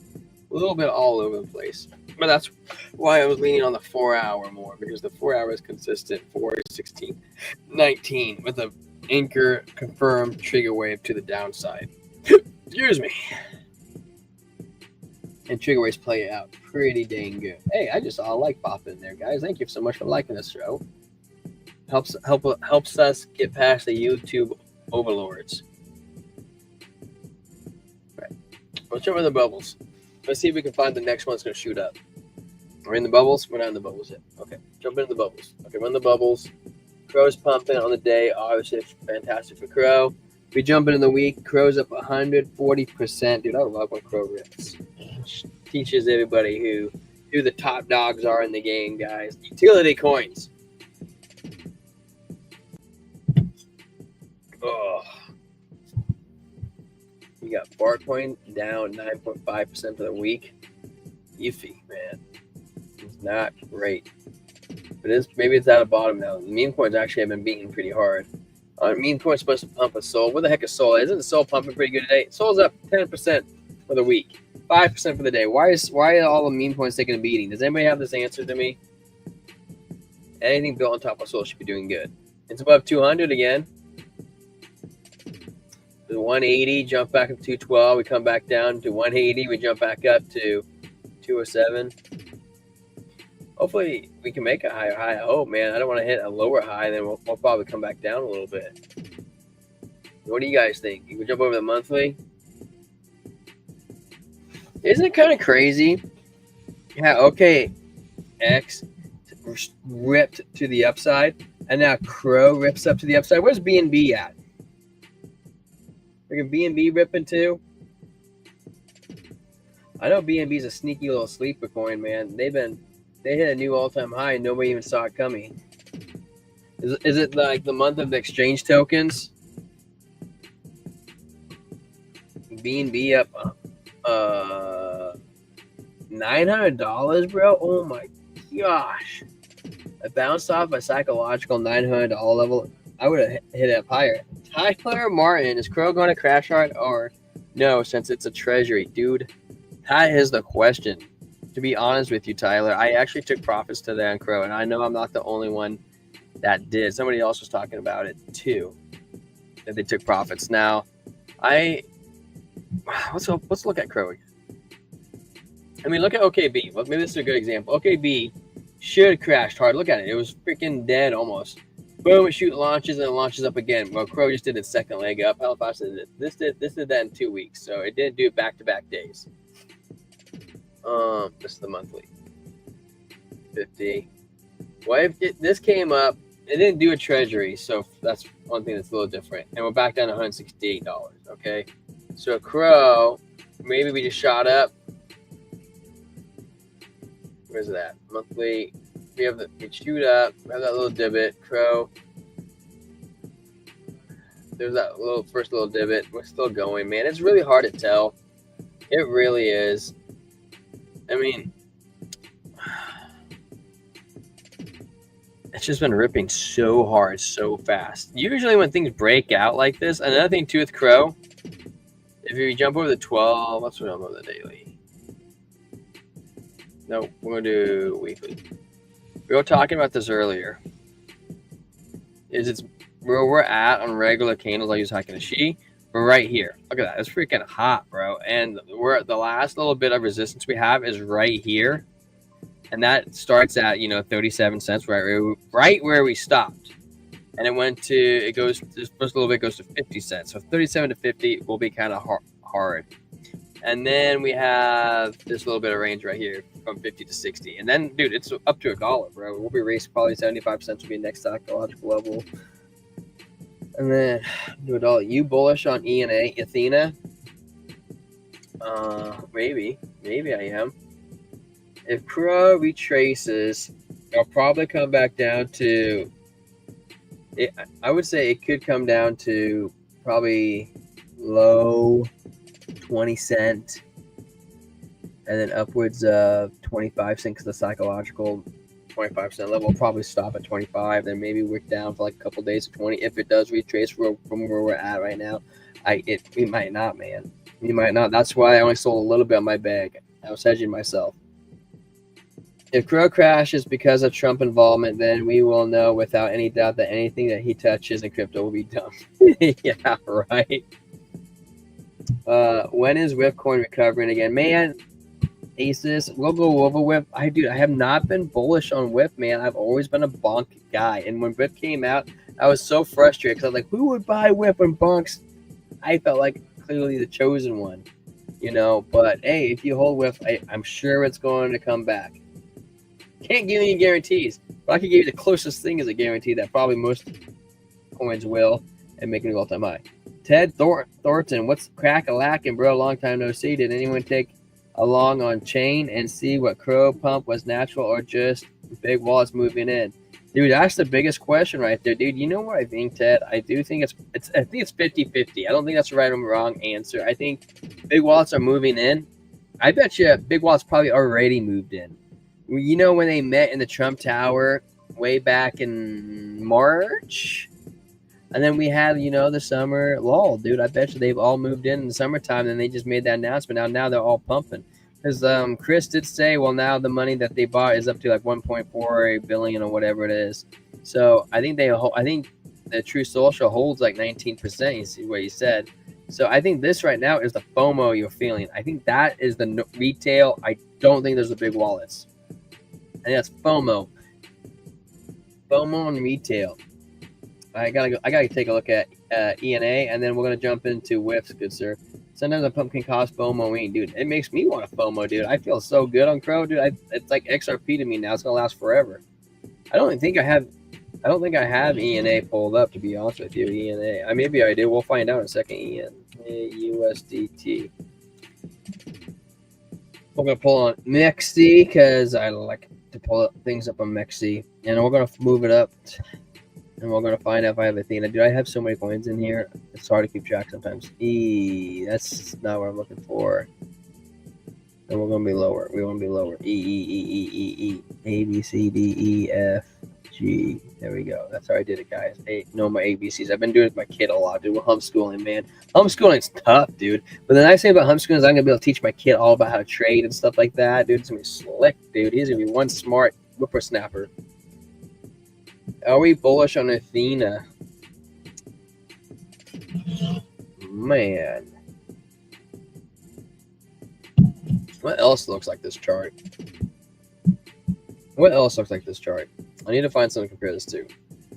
little bit all over the place. But that's why I was leaning on the 4 hour more, because the 4 hour is consistent 4-16-19 with a anchor confirmed trigger wave to the downside. Excuse me. And trigger waves play out pretty dang good. Hey, I just saw a like pop in there, guys. Thank you so much for liking this show. Helps us get past the YouTube overlords. Right. Let's jump in the bubbles. Let's see if we can find the next one that's going to shoot up. We're in the bubbles. We're not in the bubbles yet. Okay, jump into the bubbles. Okay, we're in the bubbles. Crow's pumping on the day. Obviously, it's fantastic for Crow. We jump into the week. Crow's up 140%. Dude, I love when Crow rips. Teaches everybody who the top dogs are in the game, guys. Utility coins. Oh. You got Barcoin down 9.5% for the week. Iffy, man. It's not great. But maybe it's at a bottom now. The meme coins actually have been beaten pretty hard. Meme coin's supposed to pump a Sol. What the heck is Sol? Isn't the Sol pumping pretty good today? Sol's up 10% for the week. 5% for the day. Why are all the meme coins taking a beating? Does anybody have this answer to me? Anything built on top of Sol should be doing good. It's above 200 again. The 180, jump back up to 212. We come back down to 180. We jump back up to 207. Hopefully, we can make a higher high. I hope, man. I don't want to hit a lower high. Then we'll probably come back down a little bit. What do you guys think? You can jump over the monthly? Isn't it kind of crazy? Yeah, okay. X ripped to the upside. And now Crow rips up to the upside. Where's BNB at? Freaking BNB ripping too. I know BNB's a sneaky little sleeper coin, man. They hit a new all-time high and nobody even saw it coming. Is it like the month of the exchange tokens? BNB up $900, bro. Oh my gosh. I bounced off a psychological $900 level. I would have hit it up higher. Tyler Martin, is Crow going to crash hard or no, since it's a treasury? Dude, that is the question. To be honest with you, Tyler, I actually took profits today on Crow, and I know I'm not the only one that did. Somebody else was talking about it too, that they took profits. Now, let's look at Crow again. I mean, look at OKB. Well, maybe this is a good example. OKB should have crashed hard. Look at it. It was freaking dead almost. Boom, it launches and it launches up again. Well, Crow just did its second leg up. How fast did it? This did that in 2 weeks, so it didn't do it back-to-back days. This is the monthly. 50. Well, if this came up, it didn't do a treasury, so that's one thing that's a little different. And we're back down to $168. Okay, so Crow, maybe we just shot up. Where's that monthly? We shoot up. We have that little divot. Crow. There's that first little divot. We're still going, man. It's really hard to tell. It really is. I mean, it's just been ripping so hard, so fast. Usually when things break out like this, another thing too with Crow, if you jump over the 12, let's jump over the daily. No, we're going to do weekly. We were talking about this earlier. It's where we're at on regular candles. I use Hakanashi. We're right here. Look at that. It's freaking hot, bro. And the last little bit of resistance we have is right here. And that starts at, 37 cents, right where we stopped. And this first little bit goes to 50 cents. So 37 to 50 will be kind of hard. And then we have this little bit of range right here from 50 to 60. And then, dude, it's up to $1, bro. We'll be racing probably 75 cents will be next psychological level. And then do it all. You bullish on Athena? Maybe I am. If Crow retraces, it'll probably come back down to it. I would say it could come down to probably low 20 cent and then upwards of 25 cent because the psychological 25% level will probably stop at 25, then maybe work down for like a couple days to 20. If it does retrace from where we're at right now, we might not, man. We might not. That's why I only sold a little bit on my bag. I was hedging myself. If Crow crashes because of Trump involvement, then we will know without any doubt that anything that he touches in crypto will be dumped. Yeah, right. When is WIF coin recovering again? Man, Asus, we'll go over WIF. I have not been bullish on WIF, man. I've always been a bonk guy. And when WIF came out, I was so frustrated because I was like, who would buy WIF when bonks? I felt like clearly the chosen one, you know. But hey, if you hold WIF, I'm sure it's going to come back. Can't give you any guarantees, but I can give you the closest thing as a guarantee that probably most coins will and make it an all-time high. Ted Thornton, what's crack-a-lacking, bro? Long time no see. Did anyone take along on chain and see what Crow pump was natural or just big wallets moving in? Dude, that's the biggest question right there, dude. You know what I think, Ted? I do think it's 50-50. I don't think that's the right or wrong answer. I think big wallets are moving in. I bet you big wallets probably already moved in. You know, when they met in the Trump Tower way back in March, and then we had, you know, the summer lull, dude. I bet you they've all moved in the summertime, and they just made that announcement. Now they're all pumping. Because Chris did say, well, now the money that they bought is up to like 1.48 billion or whatever it is. So I think the True Social holds like 19%. You see what he said. So I think this right now is the FOMO you're feeling. I think that is the retail. I don't think there's the big wallets. I think that's FOMO. FOMO and retail. I gotta take a look at ENA, and then we're gonna jump into WIFs, good sir. Sometimes a pump can cause FOMO, dude. It makes me want a FOMO, dude. I feel so good on Crow, dude. It's like XRP to me now. It's gonna last forever. I don't think I have ENA pulled up, to be honest with you. ENA. Maybe I do. We'll find out in a second. ENA USDT. We're gonna pull on Mexi because I like to pull things up on Mexi, and we're gonna move it up, and we're gonna find out if I have Athena. Dude, I have so many coins in here. It's hard to keep track sometimes. That's not what I'm looking for. And we're gonna be lower. We want to be lower. E A B C D E F G. There we go. That's how I did it, guys. Know my ABCs. I've been doing it with my kid a lot, dude. We're homeschooling, man. Homeschooling's tough, dude. But the nice thing about homeschooling is I'm gonna be able to teach my kid all about how to trade and stuff like that, dude. It's gonna be slick, dude. He's gonna be one smart whippersnapper. Are we bullish on Athena? Man. What else looks like this chart? What else looks like this chart? I need to find something to compare this to.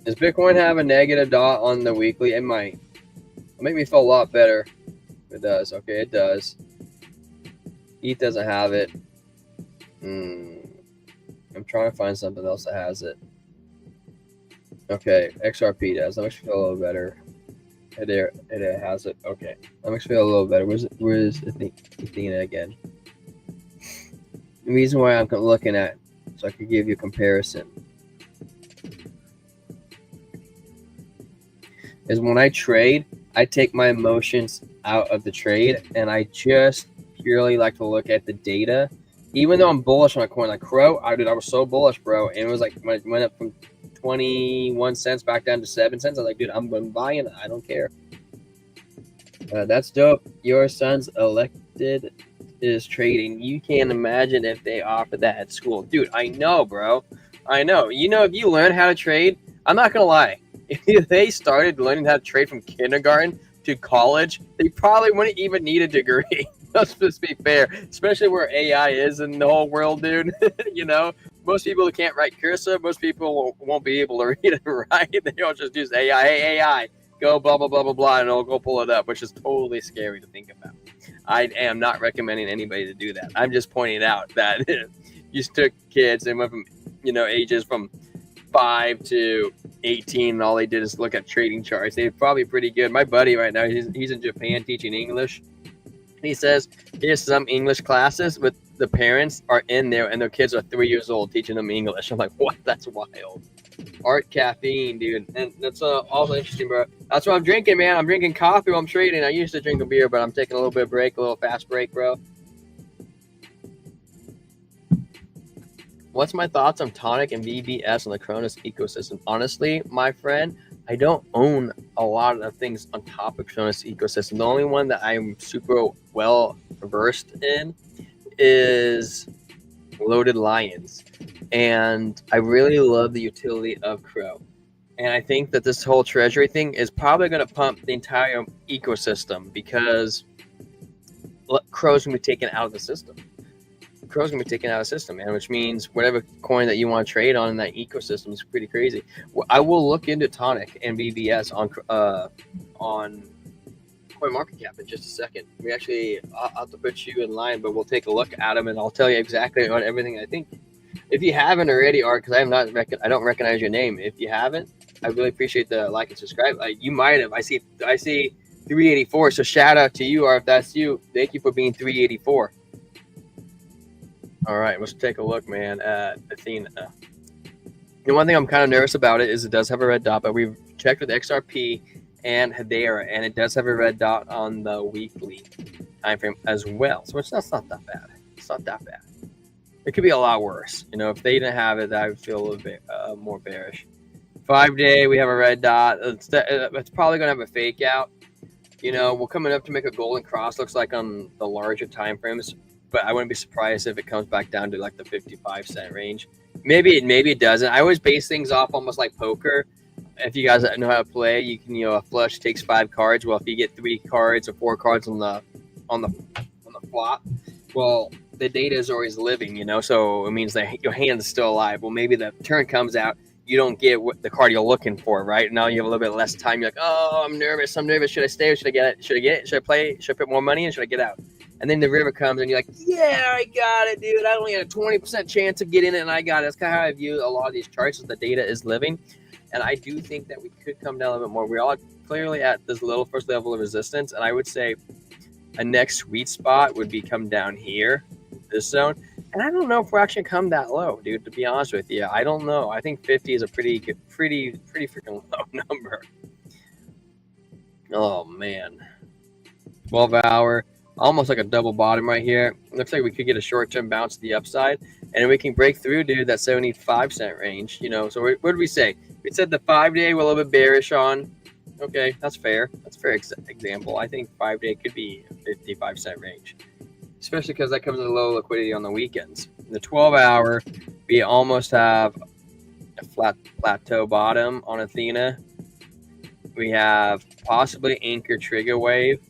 Does Bitcoin have a negative dot on the weekly? It might. It'll make me feel a lot better. It does. Okay, it does. ETH doesn't have it. I'm trying to find something else that has it. Okay, XRP does. That makes me feel a little better. It has it. Okay, that makes me feel a little better. Where's Athena again? The reason why I'm looking at, so I could give you a comparison, is when I trade, I take my emotions out of the trade, and I just purely like to look at the data. Even though I'm bullish on a coin like Crow, I was so bullish, bro, and it was like when it went up from 21 cents back down to 7 cents. I was like, dude, I'm buying it. I don't care. That's dope. Your son's elected is trading. You can't imagine if they offer that at school. Dude, I know, bro. I know. You know, if you learn how to trade, I'm not going to lie. If they started learning how to trade from kindergarten to college, they probably wouldn't even need a degree. Let's just be fair. Especially where AI is in the whole world, dude. You know, most people who can't write cursive, most people won't be able to read it right. They'll just use AI. Hey, AI, go blah, blah, blah, blah, blah, and it'll go pull it up, which is totally scary to think about. I am not recommending anybody to do that. I'm just pointing out that you took kids and went from, you know, ages from 5 to 18, and all they did is look at trading charts. They're probably pretty good. My buddy right now, he's in Japan teaching English. He says here's some English classes, but the parents are in there and their kids are 3 years old teaching them English. I'm like, what? That's wild. Art caffeine, dude. And that's also interesting, bro. That's what I'm drinking, man. I'm drinking coffee while I'm trading. I used to drink a beer, but I'm taking a little bit of break, a little fast break, bro. What's my thoughts on Tonic and VBS on the Cronus ecosystem? Honestly, my friend, I don't own a lot of the things on top of Cronus ecosystem. The only one that I'm super well versed in is Loaded Lions. And I really love the utility of Crow. And I think that this whole treasury thing is probably going to pump the entire ecosystem because Crow's going to be taken out of the system. Crow's going to be taken out of the system, man, which means whatever coin that you want to trade on in that ecosystem is pretty crazy. I will look into Tonic and BBS on CoinMarketCap in just a second. We actually, I'll have to put you in line, but we'll take a look at them and I'll tell you exactly on everything I think. If you haven't already, Art, because I don't recognize your name. If you haven't, I really appreciate the like and subscribe. You might have. I see 384. So shout out to you, Art. If that's you, thank you for being 384. All right, let's take a look, man, at Athena. The one thing I'm kind of nervous about it is it does have a red dot, but we've checked with XRP and Hedera, and it does have a red dot on the weekly time frame as well. So that's not that bad. It's not that bad. It could be a lot worse. If they didn't have it, I would feel a little bit more bearish. 5-day, we have a red dot. It's probably going to have a fake out. We're coming up to make a golden cross, looks like on the larger time frames, but I wouldn't be surprised if it comes back down to like the 55-cent range. Maybe it doesn't. I always base things off almost like poker. If you guys know how to play, you can, a flush takes 5 cards. Well, if you get 3 cards or 4 cards on the flop, well, the data is always living, so it means that your hand is still alive. Well, maybe the turn comes out, you don't get what the card you're looking for, right? Now you have a little bit less time. You're like, oh, I'm nervous. Should I stay or should I get it? Should I get it? Should I play? Should I put more money in? Should I get out? And then the river comes and you're like, yeah, I got it, dude. I only had a 20% chance of getting it and I got it. That's kind of how I view a lot of these charts, is the data is living. And I do think that we could come down a little bit more. We're all clearly at this first level of resistance. And I would say a next sweet spot would be come down here, this zone. And I don't know if we're actually come that low, dude, to be honest with you. I don't know. I think 50 is a pretty freaking low number. Oh, man. 12-hour, almost like a double bottom right here. Looks like we could get a short-term bounce to the upside. And we can break through, dude, that 75-cent range. So what did we say? We said the 5-day we're a little bit bearish on. Okay, that's fair. That's a fair example. I think 5-day could be a 55-cent range, especially because that comes with low liquidity on the weekends. In the 12-hour, we almost have a flat plateau bottom on Athena. We have possibly anchor trigger wave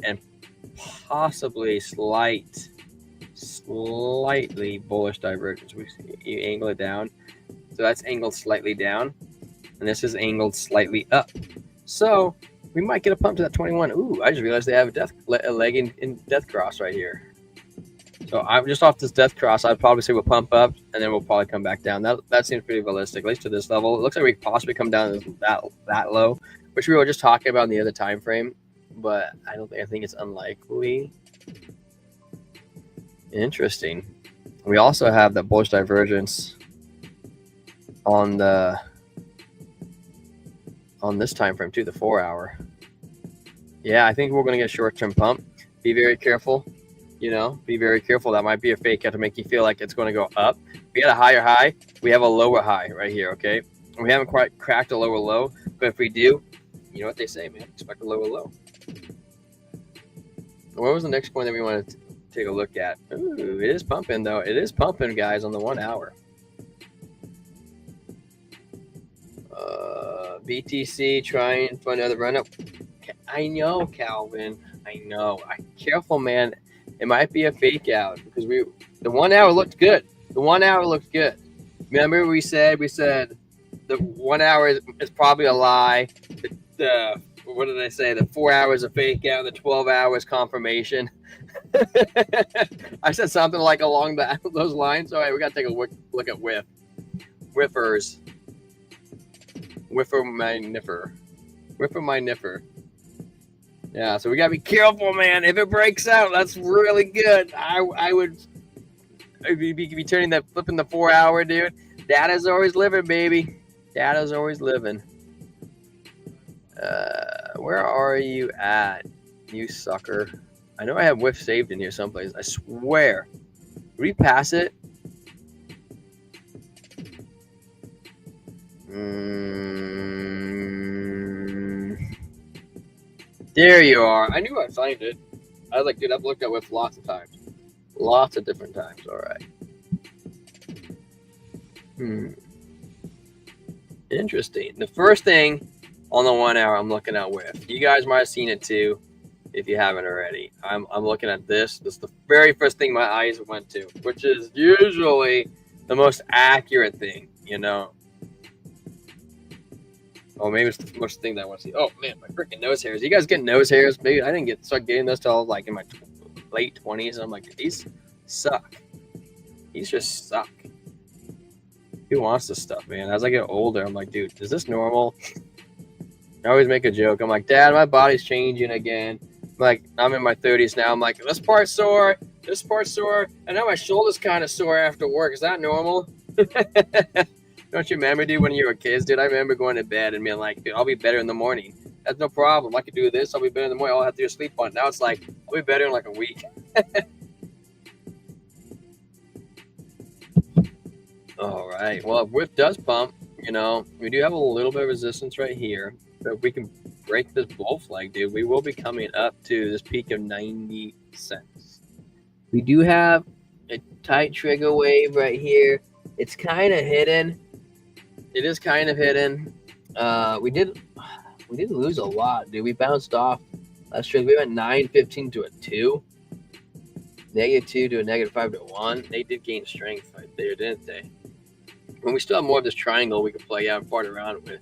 and possibly slightly bullish divergence. You angle it down. So that's angled slightly down, and this is angled slightly up. So we might get a pump to that 21. Ooh, I just realized they have a leg in death cross right here. So I'm just off this death cross. I'd probably say we'll pump up, and then we'll probably come back down. That seems pretty realistic, at least to this level. It looks like we could possibly come down that low, which we were just talking about in the other time frame, but I think it's unlikely. Interesting. We also have that bullish divergence on this time frame too, the 4-hour. Yeah, I think we're going to get a short-term pump. Be very careful. Be very careful. That might be a fake out to make you feel like it's going to go up. We got a higher high. We have a lower high right here, okay? We haven't quite cracked a lower low, but if we do, you know what they say, man. Expect a lower low. What was the next point that we wanted to take a look at? Ooh, it is pumping, though. It is pumping, guys, on the 1 hour. BTC trying for another run up. I know, Calvin. I know. Careful, man. It might be a fake out because the 1 hour looked good. The 1 hour looked good. Remember we said the 1 hour is probably a lie. What did I say? The 4 hours a fake out. The 12 hours confirmation. I said something like along those lines. All right, we got to take a look at whiffers. Whiffer my niffer. Yeah, so we gotta be careful, man. If it breaks out, that's really good. I would be flipping the 4 hour, dude. Data's always living, baby. Data's always living. Where are you at, you sucker? I know I have whiff saved in here someplace. I swear. Did we pass it? There you are. I knew I'd find it. I was like, dude, I've looked at whiff lots of times. Lots of different times. All right. Interesting. The first thing on the 1 hour I'm looking at with, you guys might have seen it too if you haven't already. I'm looking at this. This is the very first thing my eyes went to, which is usually the most accurate thing, you know. Oh, maybe it's the most thing that I want to see. Oh man, my freaking nose hairs. You guys get nose hairs? Maybe I didn't start getting those till like in my late 20s. And I'm like, these suck. These just suck. Who wants this stuff, man? As I get older, I'm like, dude, is this normal? I always make a joke. I'm like, Dad, my body's changing again. Like, I'm in my 30s now. I'm like, this part's sore, and now my shoulder's kind of sore after work. Is that normal? Don't you remember, dude, when you were kids, dude? I remember going to bed and being like, dude, I'll be better in the morning. That's no problem. I could do this. I'll be better in the morning. I'll have to do a sleep on. Now it's like, I'll be better in like a week. All right. Well, if width does pump, you know, we do have a little bit of resistance right here. So if we can break this bull flag, dude, we will be coming up to this peak of 90 cents. We do have a tight trigger wave right here. It's kind of hidden. It is kind of hidden. We did lose a lot, dude. We bounced off last trigger. We went 9.15 to a 2. -2 to a -5 to 1. They did gain strength right there, didn't they? And we still have more of this triangle we can play out and fart around with.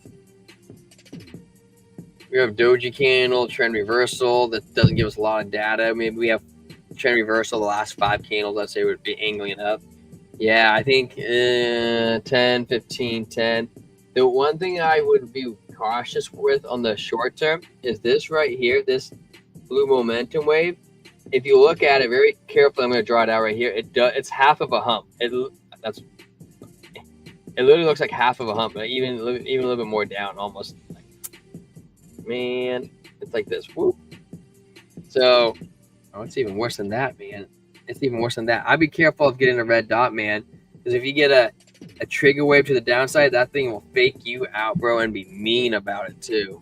We have doji candle, trend reversal. That doesn't give us a lot of data. Maybe we have trend reversal. The last 5 candles, let's say, would be angling up. Yeah, I think 10, 15, 10. The one thing I would be cautious with on the short term is this right here, this blue momentum wave. If you look at it very carefully, I'm going to draw it out right here. It's half of a hump. It literally looks like half of a hump, even a little bit more down, almost. Man, it's like this. Whoop. So, it's even worse than that, man. It's even worse than that. I'd be careful of getting a red dot, man, because if you get a trigger wave to the downside, that thing will fake you out, bro, and be mean about it too.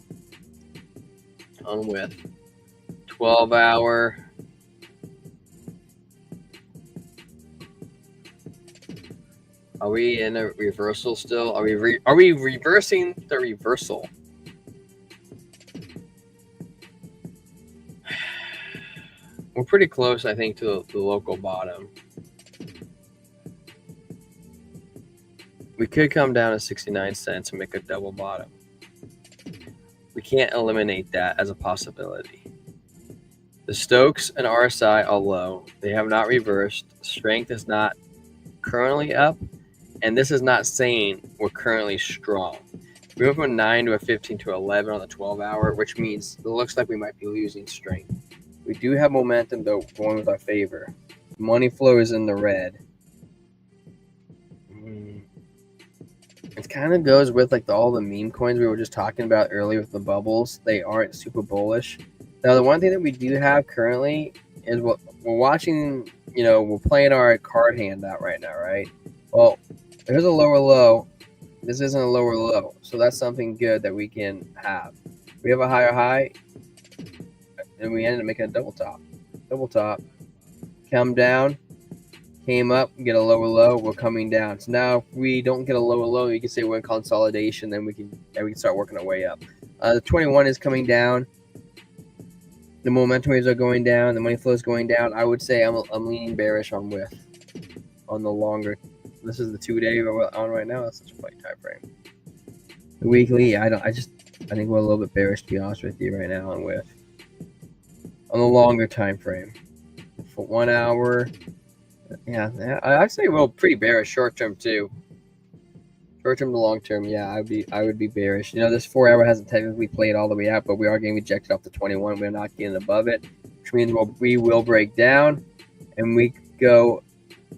On with 12-hour. Are we in a reversal still? Are we reversing the reversal? We're pretty close, I think, to the local bottom. We could come down to 69 cents and make a double bottom. We can't eliminate that as a possibility. The Stokes and RSI are low. They have not reversed. Strength is not currently up. And this is not saying we're currently strong. We went from 9 to a 15 to 11 on the 12-hour, which means it looks like we might be losing strength. We do have momentum, though, going with our favor. Money flow is in the red. It kind of goes with like all the meme coins we were just talking about earlier with the bubbles. They aren't super bullish. Now, the one thing that we do have currently is what we're watching, you know, we're playing our card hand out right now, right? Well, there's a lower low. This isn't a lower low. So that's something good that we can have. We have a higher high. And we ended up making a double top. Double top. Come down. Came up. Get a lower low. We're coming down. So now if we don't get a lower low, you can say we're in consolidation. Then we can start working our way up. The 21 is coming down. The momentum waves are going down. The money flow is going down. I would say I'm leaning bearish on width. On the longer. This is the 2-day we're on right now. That's such a funny time frame. The weekly, I think we're a little bit bearish, to be honest with you, right now on width. On the longer time frame, for 1 hour, yeah, I'd say we're pretty bearish short term too. Short term to long term, yeah, I would be bearish. You know, this 4 hour hasn't technically played all the way out, but we are getting rejected off the 21. We're not getting above it, which means we will break down, and we go.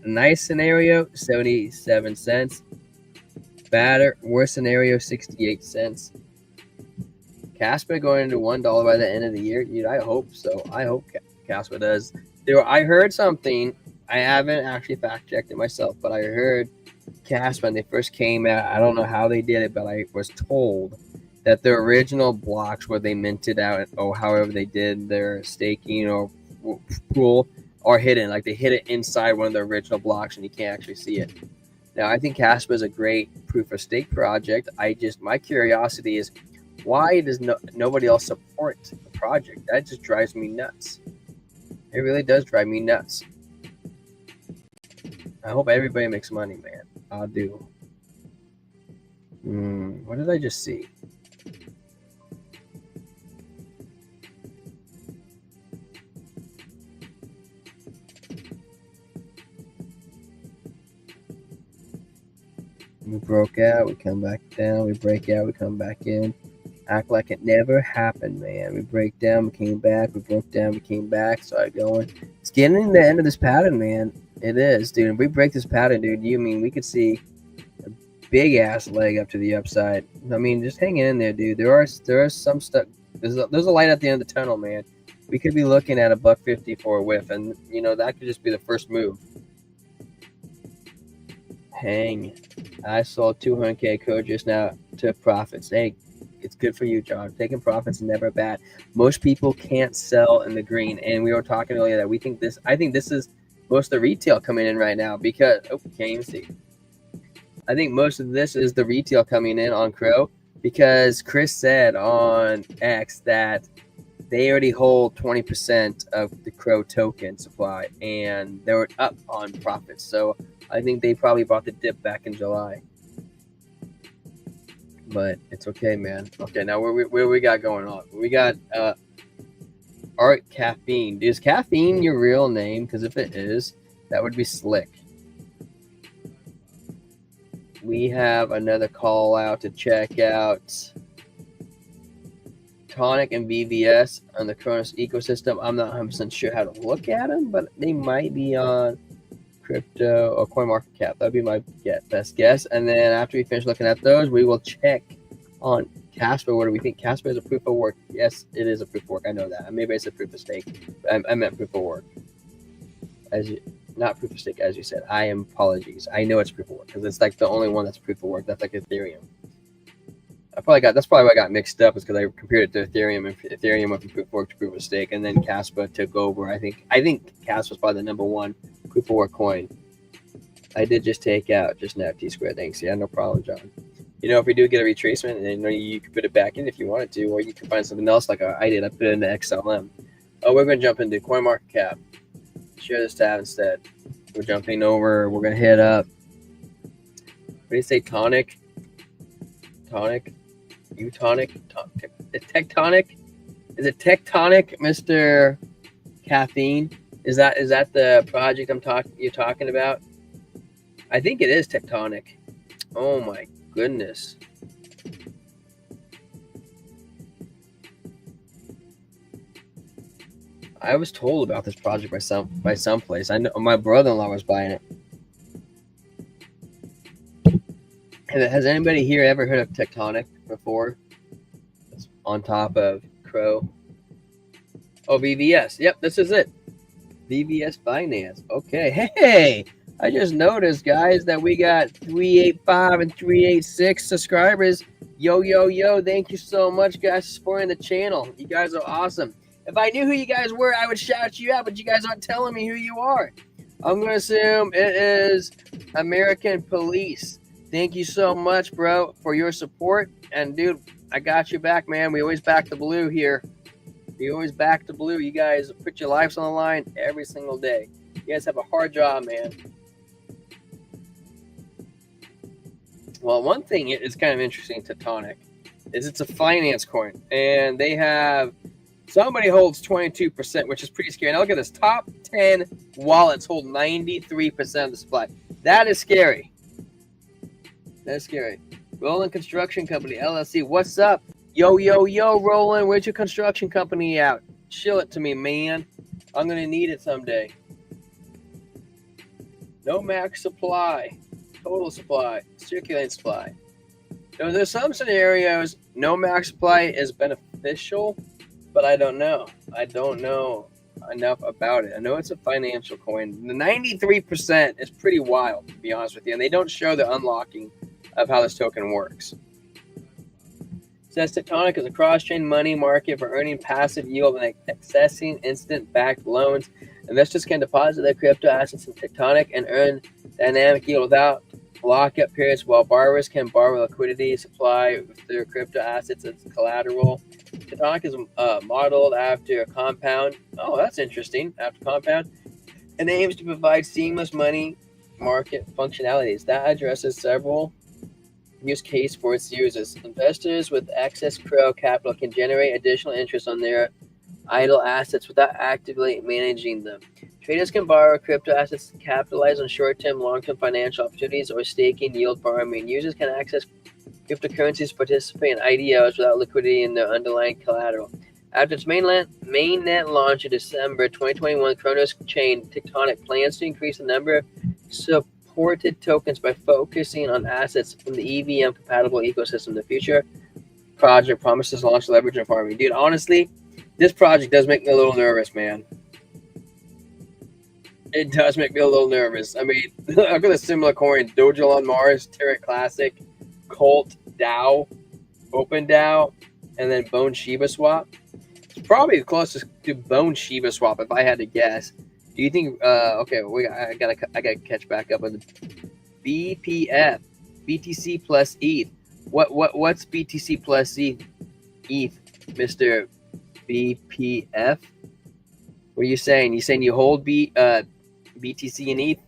Nice scenario, 77 cents. Worst scenario, 68 cents. Casper going into $1 by the end of the year. Dude, I hope so. I hope Casper does. I heard something. I haven't actually fact checked it myself, but I heard Casper when they first came out. I don't know how they did it, but I was told that the original blocks where they minted out, or however they did their staking or pool, or hidden, like they hid it inside one of the original blocks and you can't actually see it. Now, I think Casper is a great proof of stake project. My curiosity is, why does nobody else support the project? That just drives me nuts. It really does drive me nuts. I hope everybody makes money, man. I do. What did I just see? We broke out, we come back down, we break out, we come back in. Act like it never happened, man. We break down, we came back, we broke down, we came back, started going. It's getting to the end of this pattern, man. It is, dude. If we break this pattern, dude, we could see a big ass leg up to the upside. I mean, just hang in there, dude. There are some stuff. There's a light at the end of the tunnel, man. We could be looking at $1.50 for a whiff, and that could just be the first move. Hang. I sold 200K code just now to profits. Hey, it's good for you, John. Taking profits is never bad. Most people can't sell in the green, and we were talking earlier that I think this is most of the retail coming in right now because can't even see. I think most of this is the retail coming in on Crow because Chris said on X that they already hold 20% of the Crow token supply, and they were up on profits. So I think they probably bought the dip back in July. But it's okay, man. Okay, now where we got going on? We got Art Caffeine. Is Caffeine your real name? Because if it is, that would be slick. We have another call out to check out Tonic and VVS on the Kronos ecosystem. I'm not 100% sure how to look at them, but they might be on crypto or CoinMarketCap. That'd be my best guess. And then after we finish looking at those, we will check on Casper. What do we think? Casper is a proof of work. Yes, it is a proof of work. I know that. Maybe I said proof of stake. I meant proof of work. Not proof of stake, as you said. I am apologies. I know it's proof of work because it's like the only one that's proof of work. That's like Ethereum. That's probably why I got mixed up, is because I compared it to Ethereum, and Ethereum went from proof of work to proof of stake, and then Casper took over. I think Casper was probably the number one proof of work coin. I did just take out just now T-Square. Thanks. Yeah, no problem, John. If we do get a retracement, and you can put it back in if you wanted to, or you can find something else like I did. I put it into XLM. Oh, we're going to jump into CoinMarketCap. Share this tab instead. We're jumping over. We're going to hit up. What do you say? Tonic? Tectonic? Is it Tectonic, Mr. Caffeine? Is that the project you're talking about? I think it is Tectonic. Oh my goodness. I was told about this project by some place. I know my brother-in-law was buying it. Has anybody here ever heard of Tectonic before? It's on top of Crow. Oh, VVS. Yep, this is it. VVS Finance. Okay. Hey, I just noticed, guys, that we got 385 and 386 subscribers. Yo. Thank you so much, guys, for supporting the channel. You guys are awesome. If I knew who you guys were, I would shout you out, but you guys aren't telling me who you are. I'm going to assume it is American Police. Thank you so much, bro, for your support. And, dude, I got you back, man. We always back the blue here. We always back the blue. You guys put your lives on the line every single day. You guys have a hard job, man. Well, one thing is kind of interesting to Tonic is it's a finance coin. And they have somebody holds 22%, which is pretty scary. Now, look at this. Top 10 wallets hold 93% of the supply. That is scary. That's scary. Roland Construction Company, LLC. What's up? Yo, Roland. Where's your construction company out? Chill it to me, man. I'm going to need it someday. No max supply. Total supply. Circulating supply. Now, there's some scenarios no max supply is beneficial, but I don't know. I don't know enough about it. I know it's a financial coin. The 93% is pretty wild, to be honest with you. And they don't show the unlocking of how this token works. It says Tectonic is a cross-chain money market for earning passive yield and accessing instant-backed loans. Investors can deposit their crypto assets in Tectonic and earn dynamic yield without lockup periods, while borrowers can borrow liquidity supply with their crypto assets as collateral. Tectonic is modeled after Compound. Oh, that's interesting. After Compound, and aims to provide seamless money market functionalities that addresses several use case for its users. Investors with excess Pro capital can generate additional interest on their idle assets without actively managing them. Traders can borrow crypto assets to capitalize on short-term, long-term financial opportunities or staking yield farming. Users can access cryptocurrencies to participate in IDOs without liquidity in their underlying collateral. After its mainnet launch in December 2021, Kronos chain Tectonic plans to increase the number of supported tokens by focusing on assets from the EVM-compatible ecosystem. The future project promises to launch leverage and farming. Dude, honestly, this project does make me a little nervous, man. It does make me a little nervous. I mean, look at the similar coins: Dojo on Mars, Terra Classic, Colt, DAO, Open DAO, and then Bone Shiba Swap. It's probably the closest to Bone Shiba Swap if I had to guess. Do you think? Okay, I gotta catch back up on the BPF, BTC plus ETH. What's BTC plus ETH, Mr. BPF? What are you saying? You saying you hold BTC and ETH?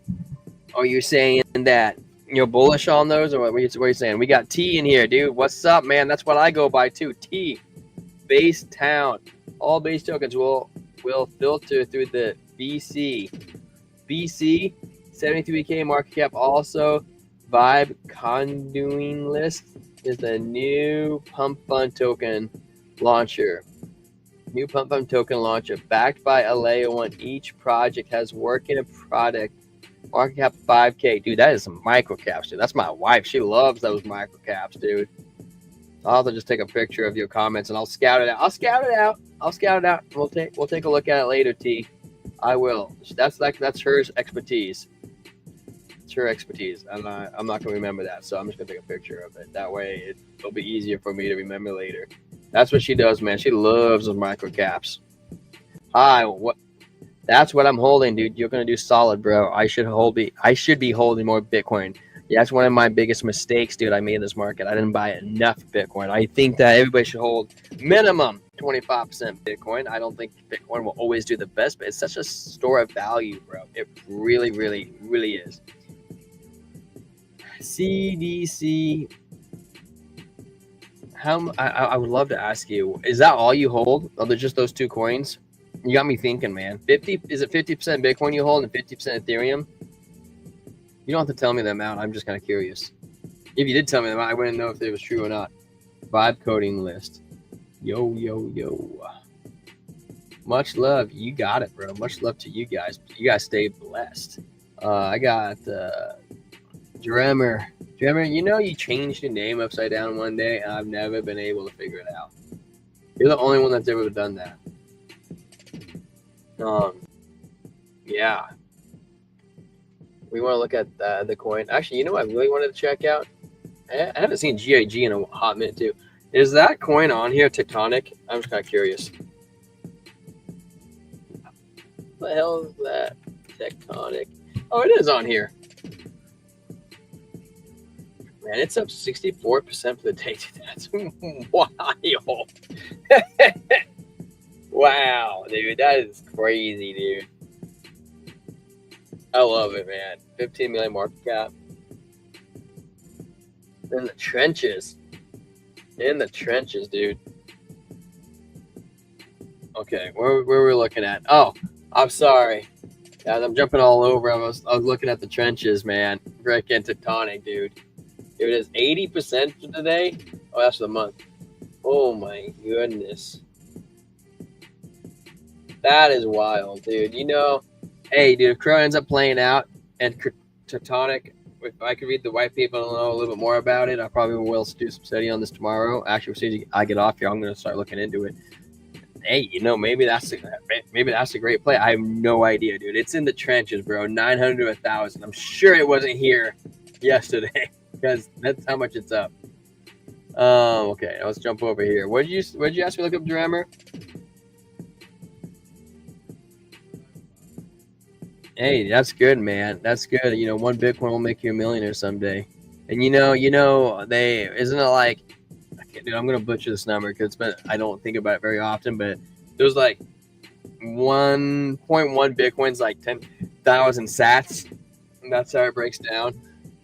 Or you saying that you're bullish on those, or what are you saying? We got T in here, dude. What's up, man? That's what I go by too. T, base town. All base tokens will filter through the BC, 73K market cap. Also, Vibe conduing list is the new pump fund token launcher. New pump fund token launcher backed by a layer one. Each project has working a product. Market cap 5K. Dude, that is some micro caps, dude. That's my wife. She loves those micro caps, dude. I'll have to just take a picture of your comments and I'll scout it out. I'll scout it out. We'll take a look at it later, T. I will. That's her expertise. It's her expertise. I'm not gonna remember that, so I'm just gonna take a picture of it. That way it'll be easier for me to remember later. That's what she does, man. She loves those micro caps. That's what I'm holding, dude. You're gonna do solid, bro. I should be holding more Bitcoin. Yeah, that's one of my biggest mistakes, dude, I made in this market. I didn't buy enough Bitcoin. I think that everybody should hold minimum 25% Bitcoin. I don't think Bitcoin will always do the best, but it's such a store of value, bro. It really, really, really is. CDC. I would love to ask you, is that all you hold? Are there just those two coins? You got me thinking, man. Is it 50% Bitcoin you hold and 50% Ethereum? You don't have to tell me the amount. I'm just kind of curious. If you did tell me the amount, I wouldn't know if it was true or not. Vibe coding list. Yo. Much love. You got it, bro. Much love to you guys. You guys stay blessed. I got Dremmer. You know you changed your name upside down one day, and I've never been able to figure it out. You're the only one that's ever done that. Yeah. We want to look at the coin. Actually, you know what I really wanted to check out? I haven't seen GIG in a hot minute, too. Is that coin on here, Tectonic? I'm just kind of curious. What the hell is that? Tectonic. Oh, it is on here. Man, it's up 64% for the day. That's wild. Wow, dude. That is crazy, dude. I love it, man. 15 million market cap. In the trenches. Dude. Okay, where were we looking at? Oh, I'm sorry. Guys, I'm jumping all over. I was looking at the trenches, man. Freaking Tectonic, dude. It is 80% for today. Oh, that's for the month. Oh my goodness. That is wild, dude. You know, hey, dude, if Crow ends up playing out and Tectonic, if I could read the white paper and know a little bit more about it, I probably will do some study on this tomorrow. Actually, as soon as I get off here, I'm going to start looking into it. Hey, you know, maybe that's a great play. I have no idea, dude. It's in the trenches, bro. 900 to 1,000. I'm sure it wasn't here yesterday because that's how much it's up. Okay, let's jump over here. What did you ask me to look up, Drammer? Hey, that's good, man. That's good. You know, one Bitcoin will make you a millionaire someday. And they isn't it like, dude, I'm gonna butcher this number because I don't think about it very often, but there's like 1.1 Bitcoin's like 10,000 sats, and that's how it breaks down,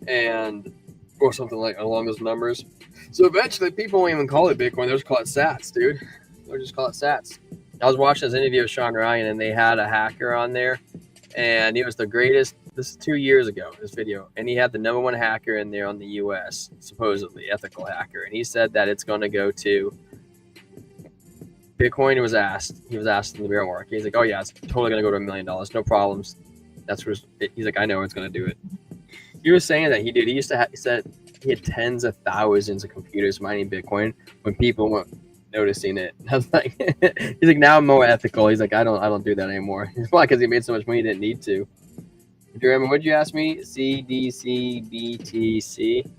and or something like along those numbers. So eventually, people won't even call it Bitcoin; they'll just call it sats, dude. They'll just call it sats. I was watching this interview with Sean Ryan, and they had a hacker on there, and he was the greatest. This is 2 years ago, this video, and he had the #1 hacker in there on the U.S., supposedly ethical hacker, and he said that it's going to go to Bitcoin. He was asked in the bear market. He's like, "Oh yeah, it's totally going to go to $1 million, no problems." That's where he's like, "I know it's going to do it." He was saying that he used to he said he had tens of thousands of computers mining Bitcoin when people weren't noticing it. I was like, he's like, now I'm more ethical. He's like, I don't do that anymore. It's probably because he made so much money he didn't need to. Do you remember, what'd you ask me? CDC, BTC.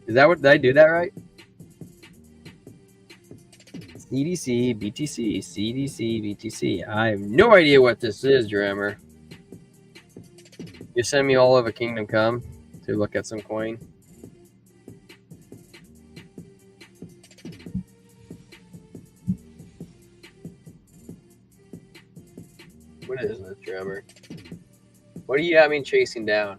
Is that what, did I do that right? CDC, BTC, CDC, BTC. I have no idea what this is, Drammer. You send me all over Kingdom Come to look at some coin. What is this, Drammer? What do you have me chasing down?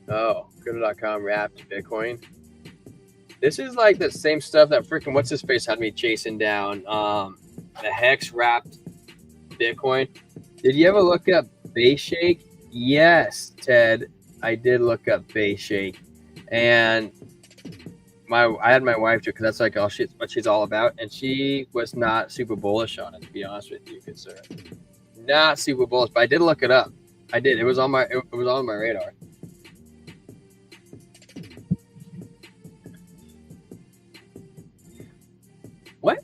Oh, crypto.com wrapped Bitcoin. This is like the same stuff that freaking what's his face had me chasing down. The Hex wrapped Bitcoin. Did you ever look up Base Shake? Yes, Ted. I did look up Base Shake, and I had my wife too, because that's like what she's all about, and she was not super bullish on it, to be honest with you, good sir. Not super bullish, but I did look it up. I did. It was on my radar. What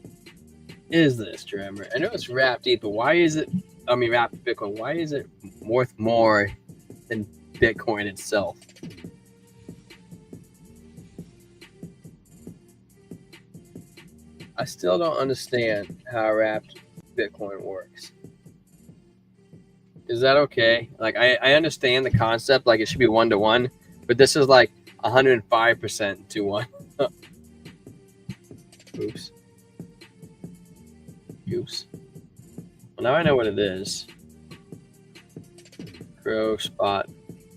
is this, Drammer? I know it's wrapped deep, but why is it? I mean, wrapped Bitcoin. Why is it worth more than Bitcoin itself? I still don't understand how wrapped Bitcoin works. Is that okay? Like, I understand the concept, like it should be 1-to-1, but this is like 105% to 1. Oops. Oops. Well, now I know what it is. Crow Spot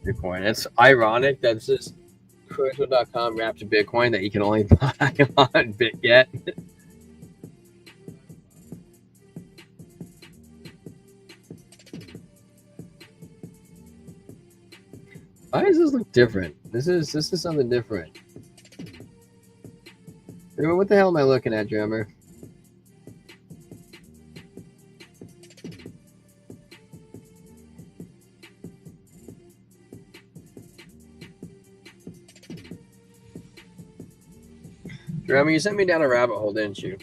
Bitcoin. It's ironic that this is crypto.com wrapped to Bitcoin that you can only buy on BitGet. Why does this look different? This is something different. What the hell am I looking at, Drummer? Drummer, you sent me down a rabbit hole, didn't you?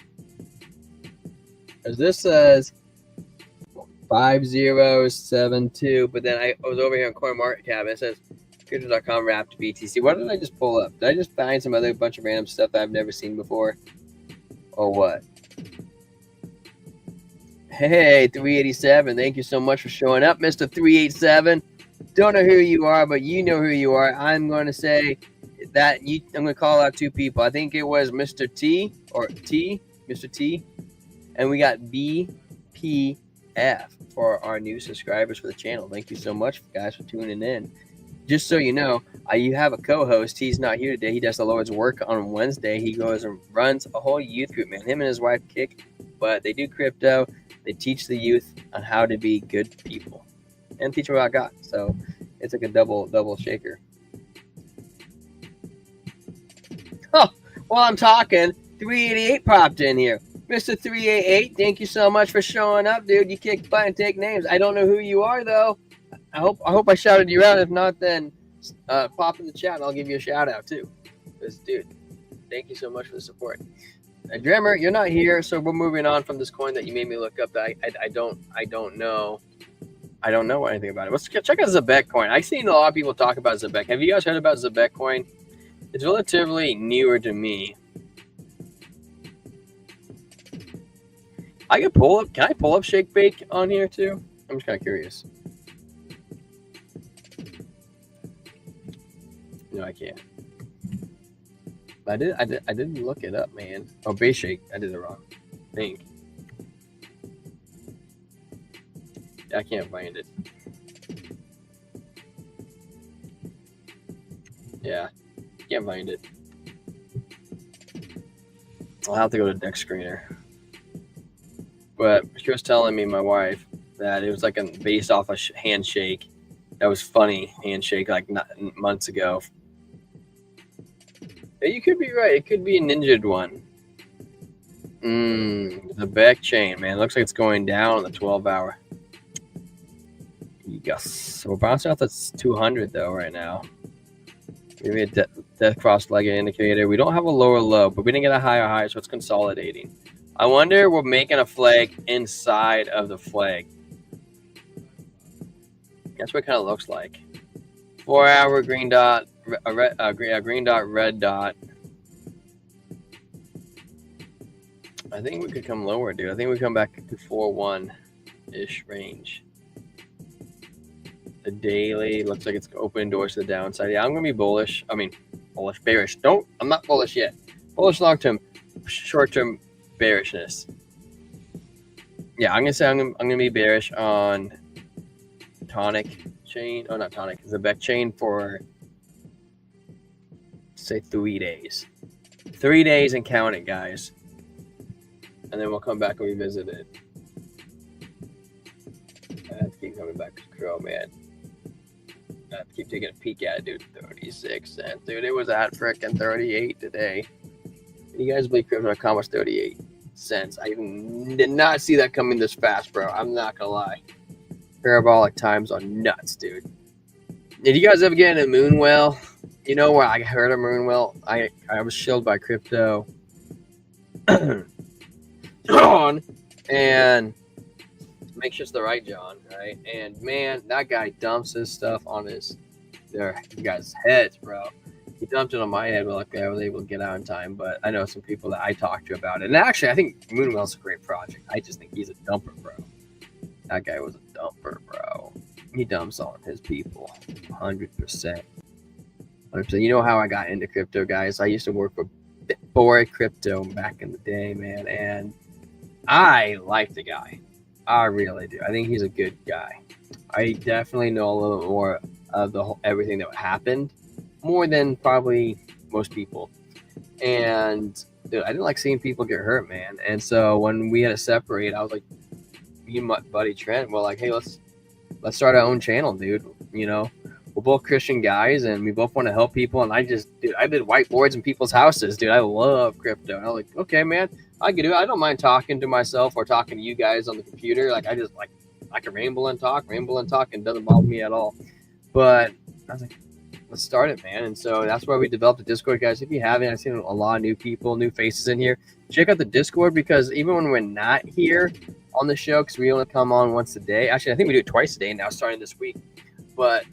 As this says 5072, but then I was over here on CoinMarketCap and it says crypto.com wrapped BTC. What did I just pull up? Did I just find some other bunch of random stuff that I've never seen before? Or what? Hey, 387. Thank you so much for showing up, Mr. 387. Don't know who you are, but you know who you are. I'm going to say that I'm going to call out two people. I think it was Mr. T or T, Mr. T, and we got BPF for our new subscribers for the channel. Thank you so much, guys, for tuning in. Just so you know, you have a co-host. He's not here today. He does the Lord's work on Wednesday. He goes and runs a whole youth group, man. Him and his wife kick, but they do crypto. They teach the youth on how to be good people and teach them about God. So it's like a double shaker. Oh, while I'm talking, 388 popped in here. Mr. 388, thank you so much for showing up, dude. You kick butt and take names. I don't know who you are, though. I hope I shouted you out. If not, then pop in the chat and I'll give you a shout out too. Because, dude, thank you so much for the support. Drammer, you're not here, so we're moving on from this coin that you made me look up. That I don't know. I don't know anything about it. Let's check out Zabek coin. I've seen a lot of people talk about Zabek. Have you guys heard about Zabek coin? It's relatively newer to me. I can pull up. Can I pull up Shake Bake on here too? I'm just kind of curious. No, I can't. I didn't look it up, man. Oh, Base Shake. I did it wrong. I think. I can't find it. Yeah, can't find it. I'll have to go to Deck Screener. But she was telling me, my wife, that it was like based off a handshake. That was funny handshake like months ago. Yeah, you could be right. It could be a ninja one. The back chain, man. Looks like it's going down on the 12-hour. Yes. So we're bouncing off that's 200 though right now. Maybe a death cross-legged indicator. We don't have a lower low, but we didn't get a higher high, so it's consolidating. I wonder we're making a flag inside of the flag. That's what it kind of looks like. 4-hour green dot, green dot, red dot. I think we could come lower, dude. I think we come back to 4-1-ish range. The daily looks like it's open doors to the downside. Yeah, I'm gonna be bullish. I mean, bullish, bearish. I'm not bullish yet. Bullish long term, short term bearishness. Yeah, I'm gonna say I'm gonna be bearish on tonic chain. Oh, not tonic. The Beck chain for say 3 days. 3 days and count it, guys. And then we'll come back and revisit it. I have to keep coming back to Crow, man. I have to keep taking a peek at it, dude. 36 cents. Dude, it was at frickin' 38 today. You guys believe crypto.com was 38 cents? I even did not see that coming this fast, bro. I'm not gonna lie. Parabolic times are nuts, dude. Did you guys ever get into Moonwell? You know where I heard of Moonwell? I was shilled by crypto. John, and make sure it's the right John, right? And man, that guy dumps his stuff on you guys' heads, bro. He dumped it on my head, but luckily I was able to get out in time. But I know some people that I talked to about it. And actually, I think Moonwell's a great project. I just think he's a dumper, bro. That guy was a dumper, bro. He dumps on his people, 100%. 100%. You know how I got into crypto, guys? I used to work for Bitboy Crypto back in the day, man. And I like the guy. I really do. I think he's a good guy. I definitely know a little bit more of everything that happened, more than probably most people. And dude, I didn't like seeing people get hurt, man. And so when we had to separate, I was like, me and my buddy Trent were like, hey, let's start our own channel, dude. You know, we're both Christian guys and we both want to help people. And I did whiteboards in people's houses, dude. I love crypto. And I was like, okay, man, I can do it. I don't mind talking to myself or talking to you guys on the computer. Like, I can ramble and talk, and it doesn't bother me at all. But I was like, let's start it, man. And so that's why we developed the Discord, guys. If you haven't, I've seen a lot of new people, new faces in here. Check out the Discord, because even when we're not here on the show, because we only come on once a day. Actually, I think we do it twice a day now, starting this week. But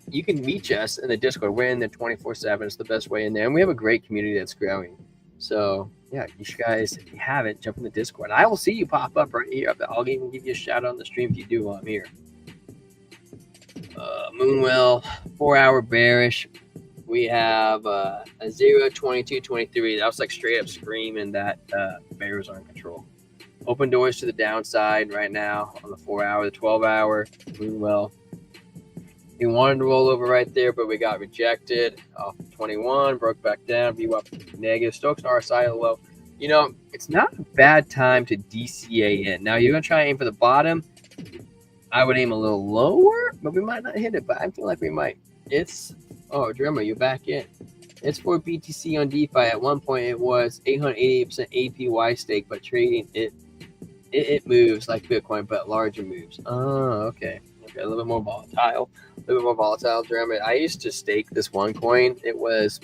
you can reach us in the Discord. We're in there 24/7. It's the best way in there. And we have a great community that's growing. So, yeah, you guys, if you haven't, jump in the Discord. I will see you pop up right here. I'll even give you a shout out on the stream if you do while I'm here. Moonwell, 4-hour bearish. We have a 0, 22, 23. That was like straight up screaming that bears are in control. Open doors to the downside right now on the 4-hour, the 12-hour. Moonwell. He wanted to roll over right there, but we got rejected off 21, broke back down, VWAP negative. Stokes on our side of the low. You know, it's not a bad time to DCA in. Now, you're going to try and aim for the bottom. I would aim a little lower, but we might not hit it, but I feel like we might. Drummer, you're back in. It's for BTC on DeFi. At one point, it was 888% APY stake, but trading, it moves like Bitcoin, but larger moves. Oh, okay. Okay, a little bit more volatile. Drummer. I used to stake this one coin. It was,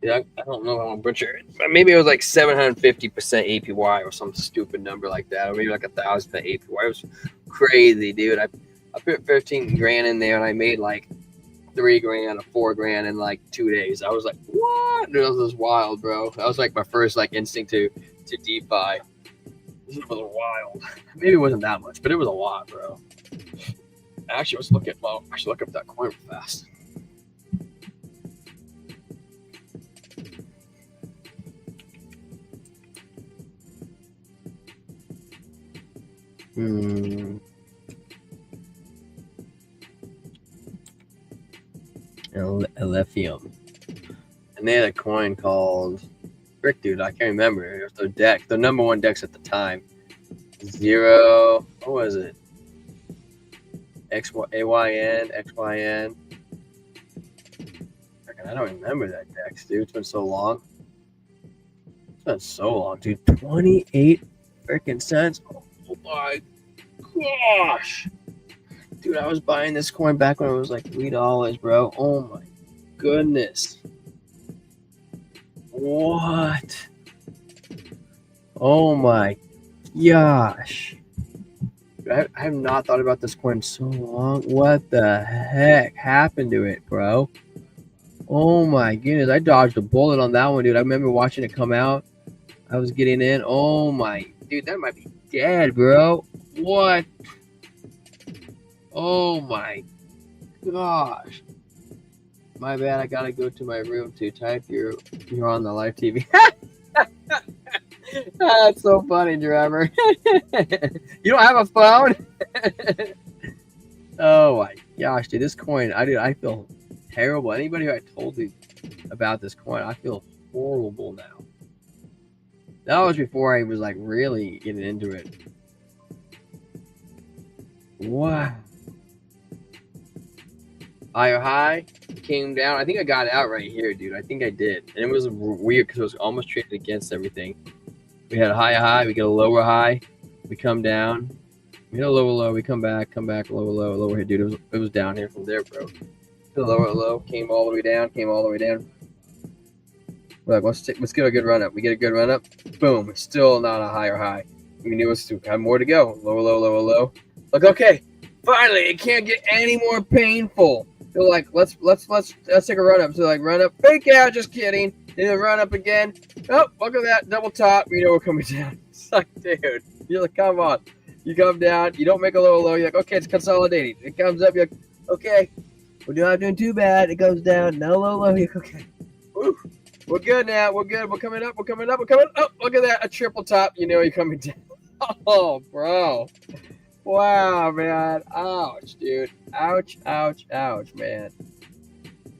I don't know if I want to butcher it, but maybe it was like 750% APY or some stupid number like that, or maybe like 1,000% APY. It was crazy, dude. I put 15 grand in there and I made like 3 grand or 4 grand in like 2 days. I was like, what? Dude, that was just wild, bro. That was like my first like instinct to to DeFi. This was wild. Maybe it wasn't that much, but it was a lot, bro. Actually, let's look at. Well, I should look up that coin fast. Ethereum. And they had a coin called Frick, dude. I can't remember. It was their deck, the number one decks at the time. Zero. What was it? AYN. I don't remember that deck, dude. It's been so long. It's been so long, dude. 28 freaking cents. Oh my gosh. Dude, I was buying this coin back when it was like $3, bro. Oh my goodness. What? Oh my gosh. I have not thought about this coin so long. What the heck happened to it, bro? Oh my goodness. I dodged a bullet on that one, dude. I remember watching it come out. I was getting in. Oh my, dude, that might be dead, bro. What? Oh my gosh. My bad. I gotta go to my room to type you're on the live TV. That's so funny, Trevor. You don't have a phone? Oh my gosh, dude, this coin, I feel terrible. Anybody who I told you about this coin, I feel horrible now. That was before I was like really getting into it. Wow. High came down. I think I got it out right here, dude. I think I did. And it was weird because it was almost traded against everything. We had a high, we get a lower high, we come down, we hit a lower low, we come back, lower here, dude. It was down here from there, bro. The lower low came all the way down, We're like, let's get a good run up. We get a good run up, boom. It's still not a higher high. We knew it had more to go. Lower low. Like, okay, finally, it can't get any more painful. They're like, let's take a run up. So like, run up, fake out, just kidding. Then run up again. Oh, look at that double top. You know we're coming down. It's like, dude, you're like, come on. You come down. You don't make a lower low. You're like, okay, it's consolidating. It comes up. You're like, okay, we're not doing too bad. It goes down. No low low. You're like, okay, woo, we're good now. We're good. We're coming up. Oh, look at that, a triple top. You know you're coming down. Oh, bro. Wow, man. Ouch, dude. Ouch, man.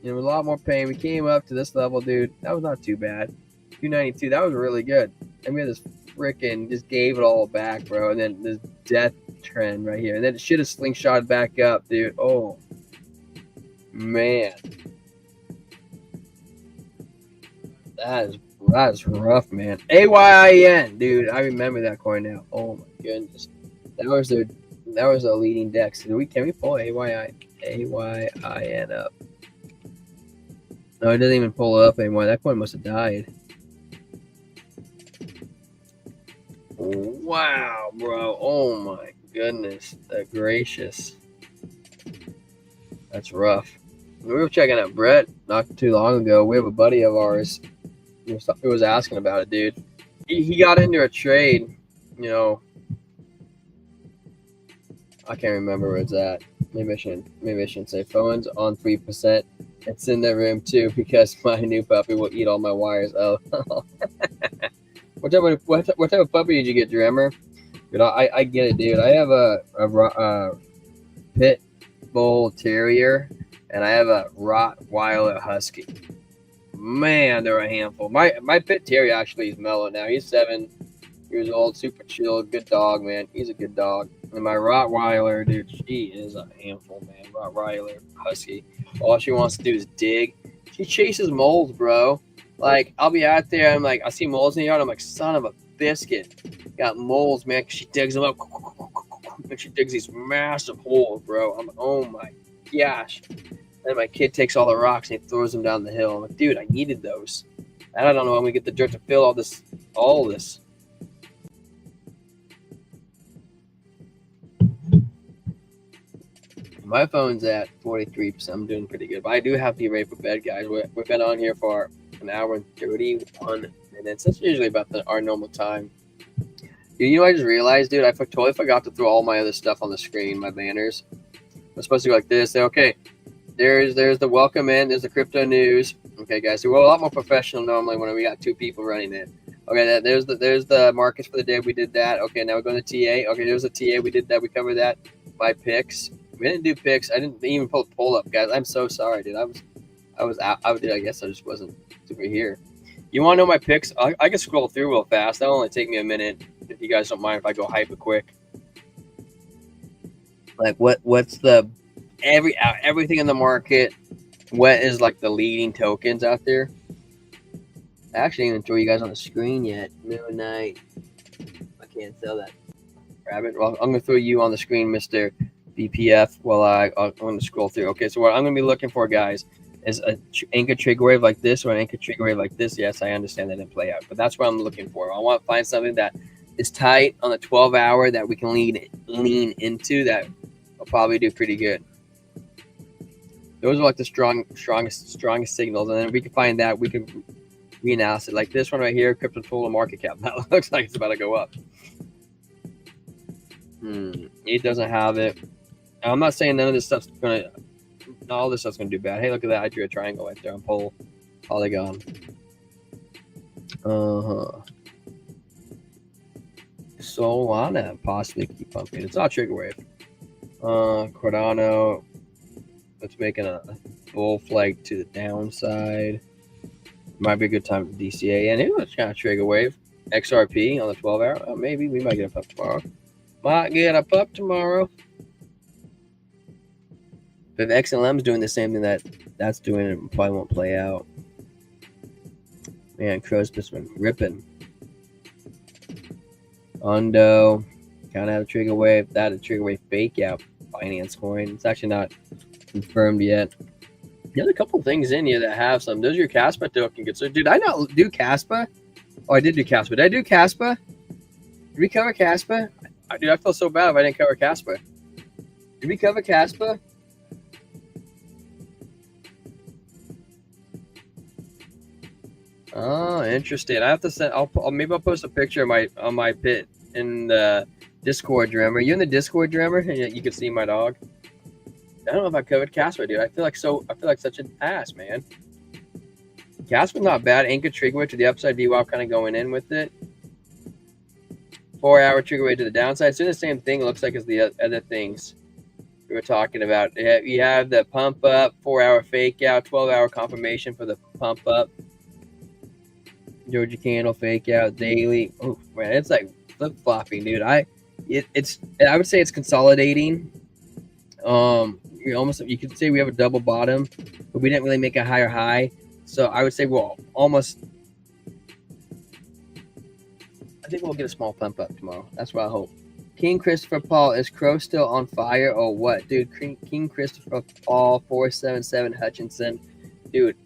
You know, a lot more pain. We came up to this level, dude. That was not too bad. 292. That was really good. And we had this freaking just gave it all back, bro. And then this death trend right here. And then it should have slingshot back up, dude. Oh, man. That is rough, man. AYIN, dude. I remember that coin now. Oh my goodness. That was a leading deck. So can we pull AYIN up? No, it doesn't even pull it up anymore. That coin must have died. Wow, bro. Oh my goodness. Gracious. That's rough. We were checking out Brett not too long ago. We have a buddy of ours who was asking about it, dude. He got into a trade, you know. I can't remember where it's at. Maybe I shouldn't say phones on 3%. It's in the room too because my new puppy will eat all my wires. Oh, what type of puppy did you get, Dremmer? Dude, I get it, dude. I have a pit bull terrier and I have a Rottweiler husky. Man, they're a handful. My pit terrier actually is mellow now. He's 7 years old, super chill, good dog, man. He's a good dog. And my Rottweiler, dude, she is a handful, man. Rottweiler husky. All she wants to do is dig. She chases moles, bro. Like, I'll be out there, I'm like, I see moles in the yard, I'm like, son of a biscuit. Got moles, man, 'cause she digs them up. And she digs these massive holes, bro. I'm like, oh my gosh. And my kid takes all the rocks and he throws them down the hill. I'm like, dude, I needed those. And I don't know when we get the dirt to fill all this. My phone's at 43%. I'm doing pretty good. But I do have to be ready for bed, guys. We've been on here for an hour and 31 minutes. That's usually about our normal time. You know, I just realized, dude, I totally forgot to throw all my other stuff on the screen, my banners. I'm supposed to go like this. Say, okay, there's the welcome in. There's the crypto news. Okay, guys, so we're a lot more professional normally when we got two people running it. Okay, there's the markets for the day. We did that. Okay, now we're going to TA. Okay, there's a TA. We did that. We covered that by picks. We didn't do picks. I didn't even pull the poll up, guys. I'm so sorry, dude. I was out. I guess I just wasn't super here. You want to know my picks? I can scroll through real fast. That'll only take me a minute. If you guys don't mind if I go hyper quick. Like what's the everything in the market? What is like the leading tokens out there? I actually didn't even throw you guys on the screen yet. Moon Knight. I can't sell that. Rabbit. Well, I'm gonna throw you on the screen, Mr. BPF, while I'm gonna scroll through. Okay, so what I'm gonna be looking for, guys, is an anchor trigger wave like this or an anchor trigger wave like this. Yes, I understand that didn't play out, but that's what I'm looking for. I want to find something that is tight on the 12-hour that we can lean into that will probably do pretty good. Those are like the strongest signals, and then if we can find that, we can reanalyze it. Like this one right here, crypto total market cap. That looks like it's about to go up. It doesn't have it. I'm not saying none of this stuff's gonna. All this stuff's gonna do bad. Hey, look at that! I drew a triangle right there on pole polygon. Solana possibly keep pumping. It's not trigger wave. Cardano. It's making a bull flag to the downside. Might be a good time for DCA. And it was kind of trigger wave. XRP on the 12-hour. Oh, maybe we might get a pup tomorrow. But if XLM's doing the same thing that's doing, it probably won't play out. Man, Crow's just been ripping. Undo. Kind of have a trigger wave. That a trigger wave fake out. Finance coin. It's actually not confirmed yet. There's a couple things in here that have some. Those are your Caspa token. Did I not do Caspa? Oh, I did do Caspa. Did I do Caspa? Did we cover Caspa? Dude, I feel so bad if I didn't cover Caspa. Did we cover Caspa? Oh, interesting. I have to send. Maybe I'll post a picture of my pit in the Discord, Drummer. You in the Discord, Drummer? And you can see my dog. I don't know if I covered Casper, dude. I feel like such an ass, man. Casper's not bad. Anchor trigger to the upside. VWAP kind of going in with it. 4-hour trigger way to the downside. It's doing the same thing. It looks like as the other things we were talking about. You have the pump up, 4-hour fake out, 12-hour confirmation for the pump up. Georgia candle fake out daily. Oh man, it's like flip flopping, dude. I would say it's consolidating. You could say we have a double bottom, but we didn't really make a higher high. So I would say I think we'll get a small pump up tomorrow. That's what I hope. King Christopher Paul, is Crow still on fire or what? Dude, King Christopher Paul, 477 Hutchinson. Dude,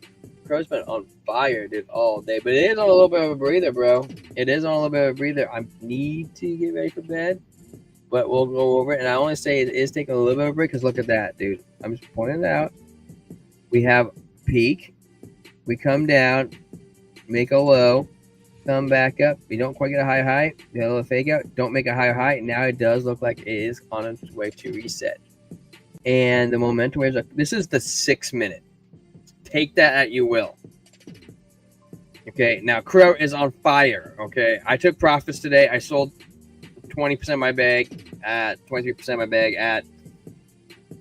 Crow's been on fire, dude, all day. But it is on a little bit of a breather, bro. It is on a little bit of a breather. I need to get ready for bed. But we'll go over it. And I only say it is taking a little bit of a break because look at that, dude. I'm just pointing it out. We have peak. We come down, make a low, come back up. We don't quite get a higher high. We have a little fake out. Don't make a higher high. Now it does look like it is on its way to reset. And the momentum waves are, this is the 6 minute. Take that at you will. Okay, now Crow is on fire. Okay, I took profits today. I sold 20% of my bag at 23% of my bag at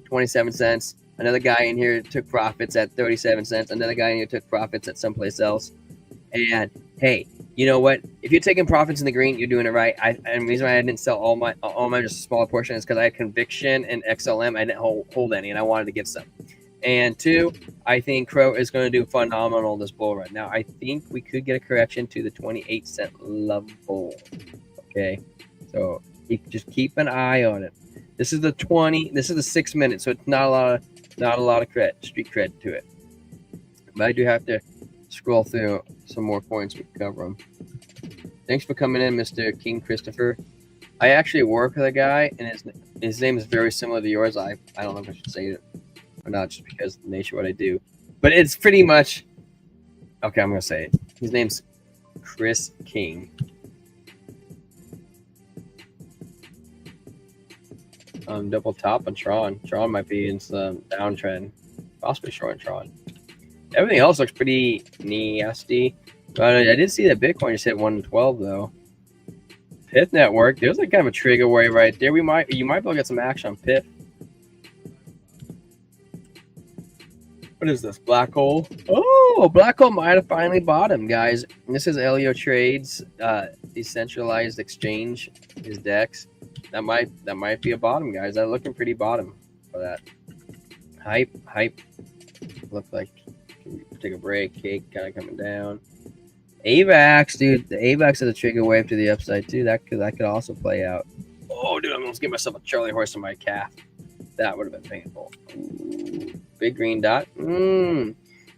27 cents. Another guy in here took profits at 37 cents. Another guy in here took profits at someplace else. And hey, you know what? If you're taking profits in the green, you're doing it right. And the reason why I didn't sell all my just a smaller portion is because I had conviction in XLM. I didn't hold any, and I wanted to get some. And two, I think Crow is going to do phenomenal this bull run. Now, I think we could get a correction to the 28 cent level. Okay. So you can just keep an eye on it. This is the 6 minutes, so it's not a lot of street cred to it. But I do have to scroll through some more points. We can cover them. Thanks for coming in, Mr. King Christopher. I actually work with a guy, and his name is very similar to yours. I don't know if I should say it or not, just because of the nature of what I do. But it's pretty much okay. I'm gonna say it. His name's Chris King. Double top on Tron. Tron might be in some downtrend, possibly short Tron. Everything else looks pretty nasty. But I did see that Bitcoin just hit 112 though. Pith Network, there's like kind of a trigger wave right there. You might be able to get some action on Pith. What is this? Black hole? Oh, black hole might have finally bottomed, guys. And this is Elio Trades, decentralized exchange, his DEX. That might be a bottom, guys. That's looking pretty bottom for that. Hype. Looks like take a break. Cake kind of coming down. AVAX, dude. The AVAX is a trigger wave to the upside too. That could also play out. Oh, dude, I'm almost give myself a Charlie horse on my calf. That would have been painful. Ooh, big green dot. You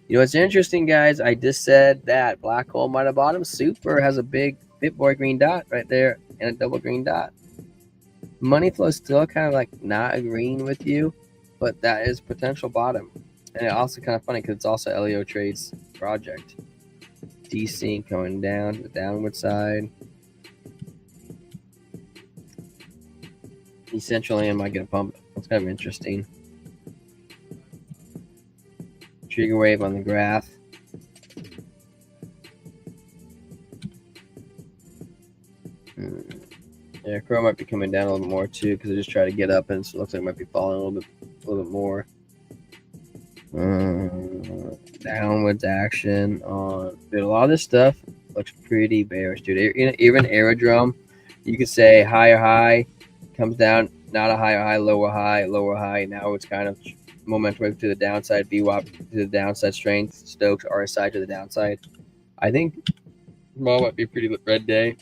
know what's interesting, guys? I just said that black hole might have bottomed. Super has a big BitBoy green dot right there and a double green dot. Money flow is still kind of like not agreeing with you, but that is potential bottom. And it also kind of funny because it's also Elio Trades project. DC going down to the downward side. Essentially, I might get a pump. That's kind of interesting. Trigger wave on the graph. Yeah, Crow might be coming down a little bit more too because I just try to get up and so it looks like it might be falling a little bit more. Downwards action on, dude. A lot of this stuff looks pretty bearish, dude. Even Aerodrome, you could say higher high comes down, not a higher high, lower high. Now it's kind of momentum wave to the downside, VWAP to the downside strength, Stokes RSI to the downside. I think tomorrow might be a pretty red day.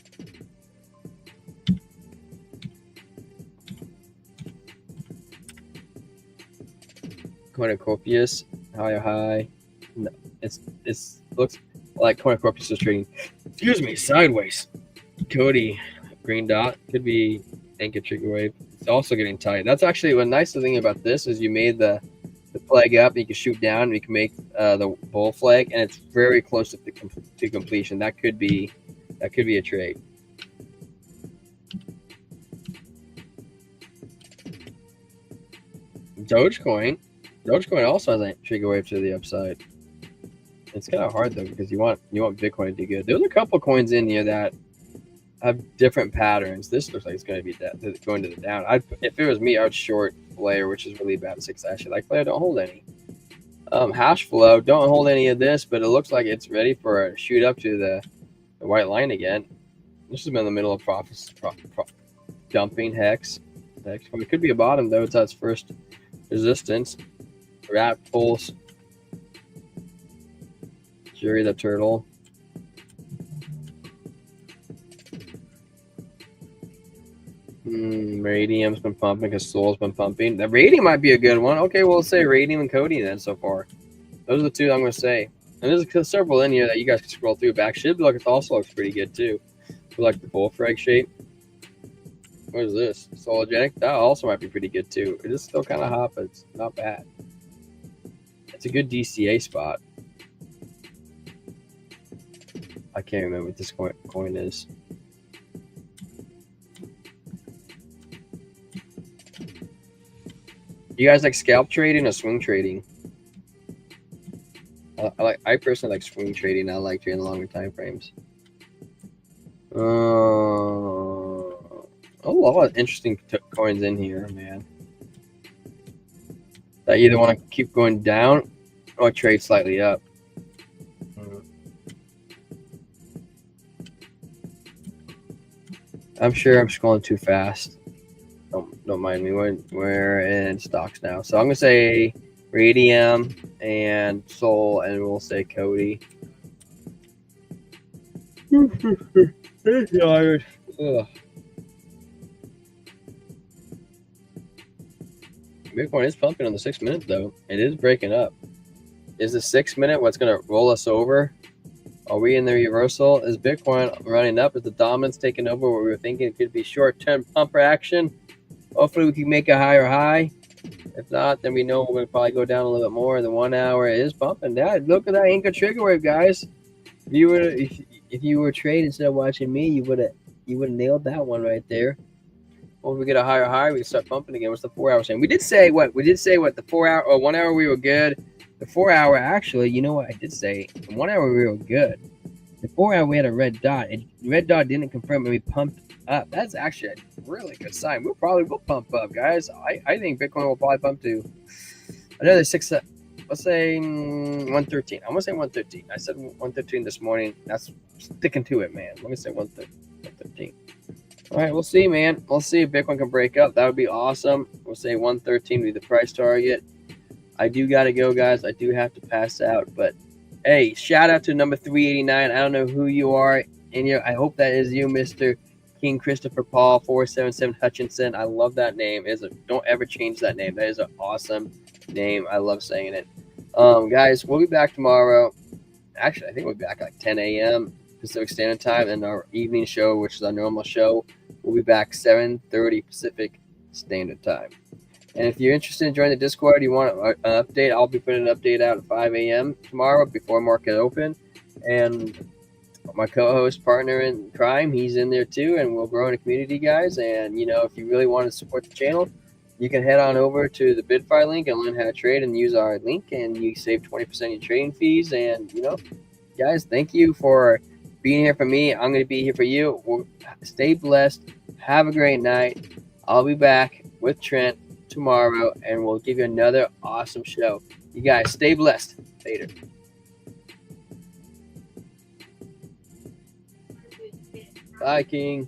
Cornucopius, higher high. No, it's looks like Cornucopius is trading. Excuse me, sideways. Cody, green dot could be anchor trigger wave. It's also getting tight. That's actually one nice thing about this is you made the flag up. And you can shoot down. And you can make the bull flag, and it's very close to completion. That could be a trade. Dogecoin also has a trigger wave to the upside. It's kind of hard though because you want Bitcoin to do good. There's a couple coins in here that have different patterns. This looks like it's going to be going to the down. If it was me, I would short Player, which is really bad. 6 actually like Player. Don't hold any. Hash flow. Don't hold any of this, but it looks like it's ready for a shoot up to the white line again. This has been in the middle of dumping hex. It could be a bottom though. It's its first resistance. Rat pulse. Jury the turtle. Radium's been pumping because Soul's been pumping. The Radium might be a good one. Okay, we'll say Radium and Cody then so far. Those are the two I'm going to say. And there's several in here that you guys can scroll through. Back should look, it also looks pretty good too. I like the bullfrag shape. What is this? Sologenic? That also might be pretty good too. It is still kind of hot, but it's not bad. It's a good DCA spot. I can't remember what this coin is. You guys like scalp trading or swing trading? I personally like swing trading. I like trading longer time frames. A lot of interesting coins in here, man. I either want to keep going down or trade slightly up. I'm sure I'm scrolling too fast. Don't mind me. We're in stocks now. So I'm going to say Radium and Soul, and we'll say Cody. Tired. Bitcoin is pumping on the 6 minute though. It is breaking up. Is the 6 minute what's going to roll us over? Are we in the reversal? Is Bitcoin running up? Is the dominance taking over what we were thinking it could be short-term pumper action? Hopefully we can make a higher high. If not, then we know we're going to probably go down a little bit more. The 1 hour is pumping. Look at that anchor trigger wave, guys. If If you were trading instead of watching me, you would have nailed that one right there. Well, if we get a higher high, we can start pumping again. What's the 4 hour saying? We did say what? The 4 hour or 1 hour we were good. The 4 hour, actually, you know what I did say? The 1 hour we were good. The 4 hour we had a red dot. And red dot didn't confirm, and we pumped up. That's actually a really good sign. We'll pump up, guys. I think Bitcoin will probably pump to another 6. Let's say 113. I'm gonna say 113. I said 113 this morning. That's sticking to it, man. Let me say 113. All right, we'll see, man. We'll see if Bitcoin can break up. That would be awesome. We'll say 113 would be the price target. I do got to go, guys. I do have to pass out. But, hey, shout out to number 389. I don't know who you are. I hope that is you, Mr. King Christopher Paul 477 Hutchinson. I love that name. Don't ever change that name. That is an awesome name. I love saying it. Guys, we'll be back tomorrow. Actually, I think we'll be back at like 10 a.m. Pacific Standard Time, and our evening show, which is our normal show, we'll be back 7:30 Pacific Standard Time. And if you're interested in joining the Discord, you want an update, I'll be putting an update out at 5 a.m. tomorrow before market open. And my co-host partner in crime, he's in there too, and we'll grow in a community, guys. And, if you really want to support the channel, you can head on over to the Bitfire link and learn how to trade and use our link, and you save 20% of your trading fees. And, guys, thank you for being here for me. I'm going to be here for you. Stay blessed. Have a great night. I'll be back with Trent tomorrow, and we'll give you another awesome show. You guys stay blessed. Later. Bye, King.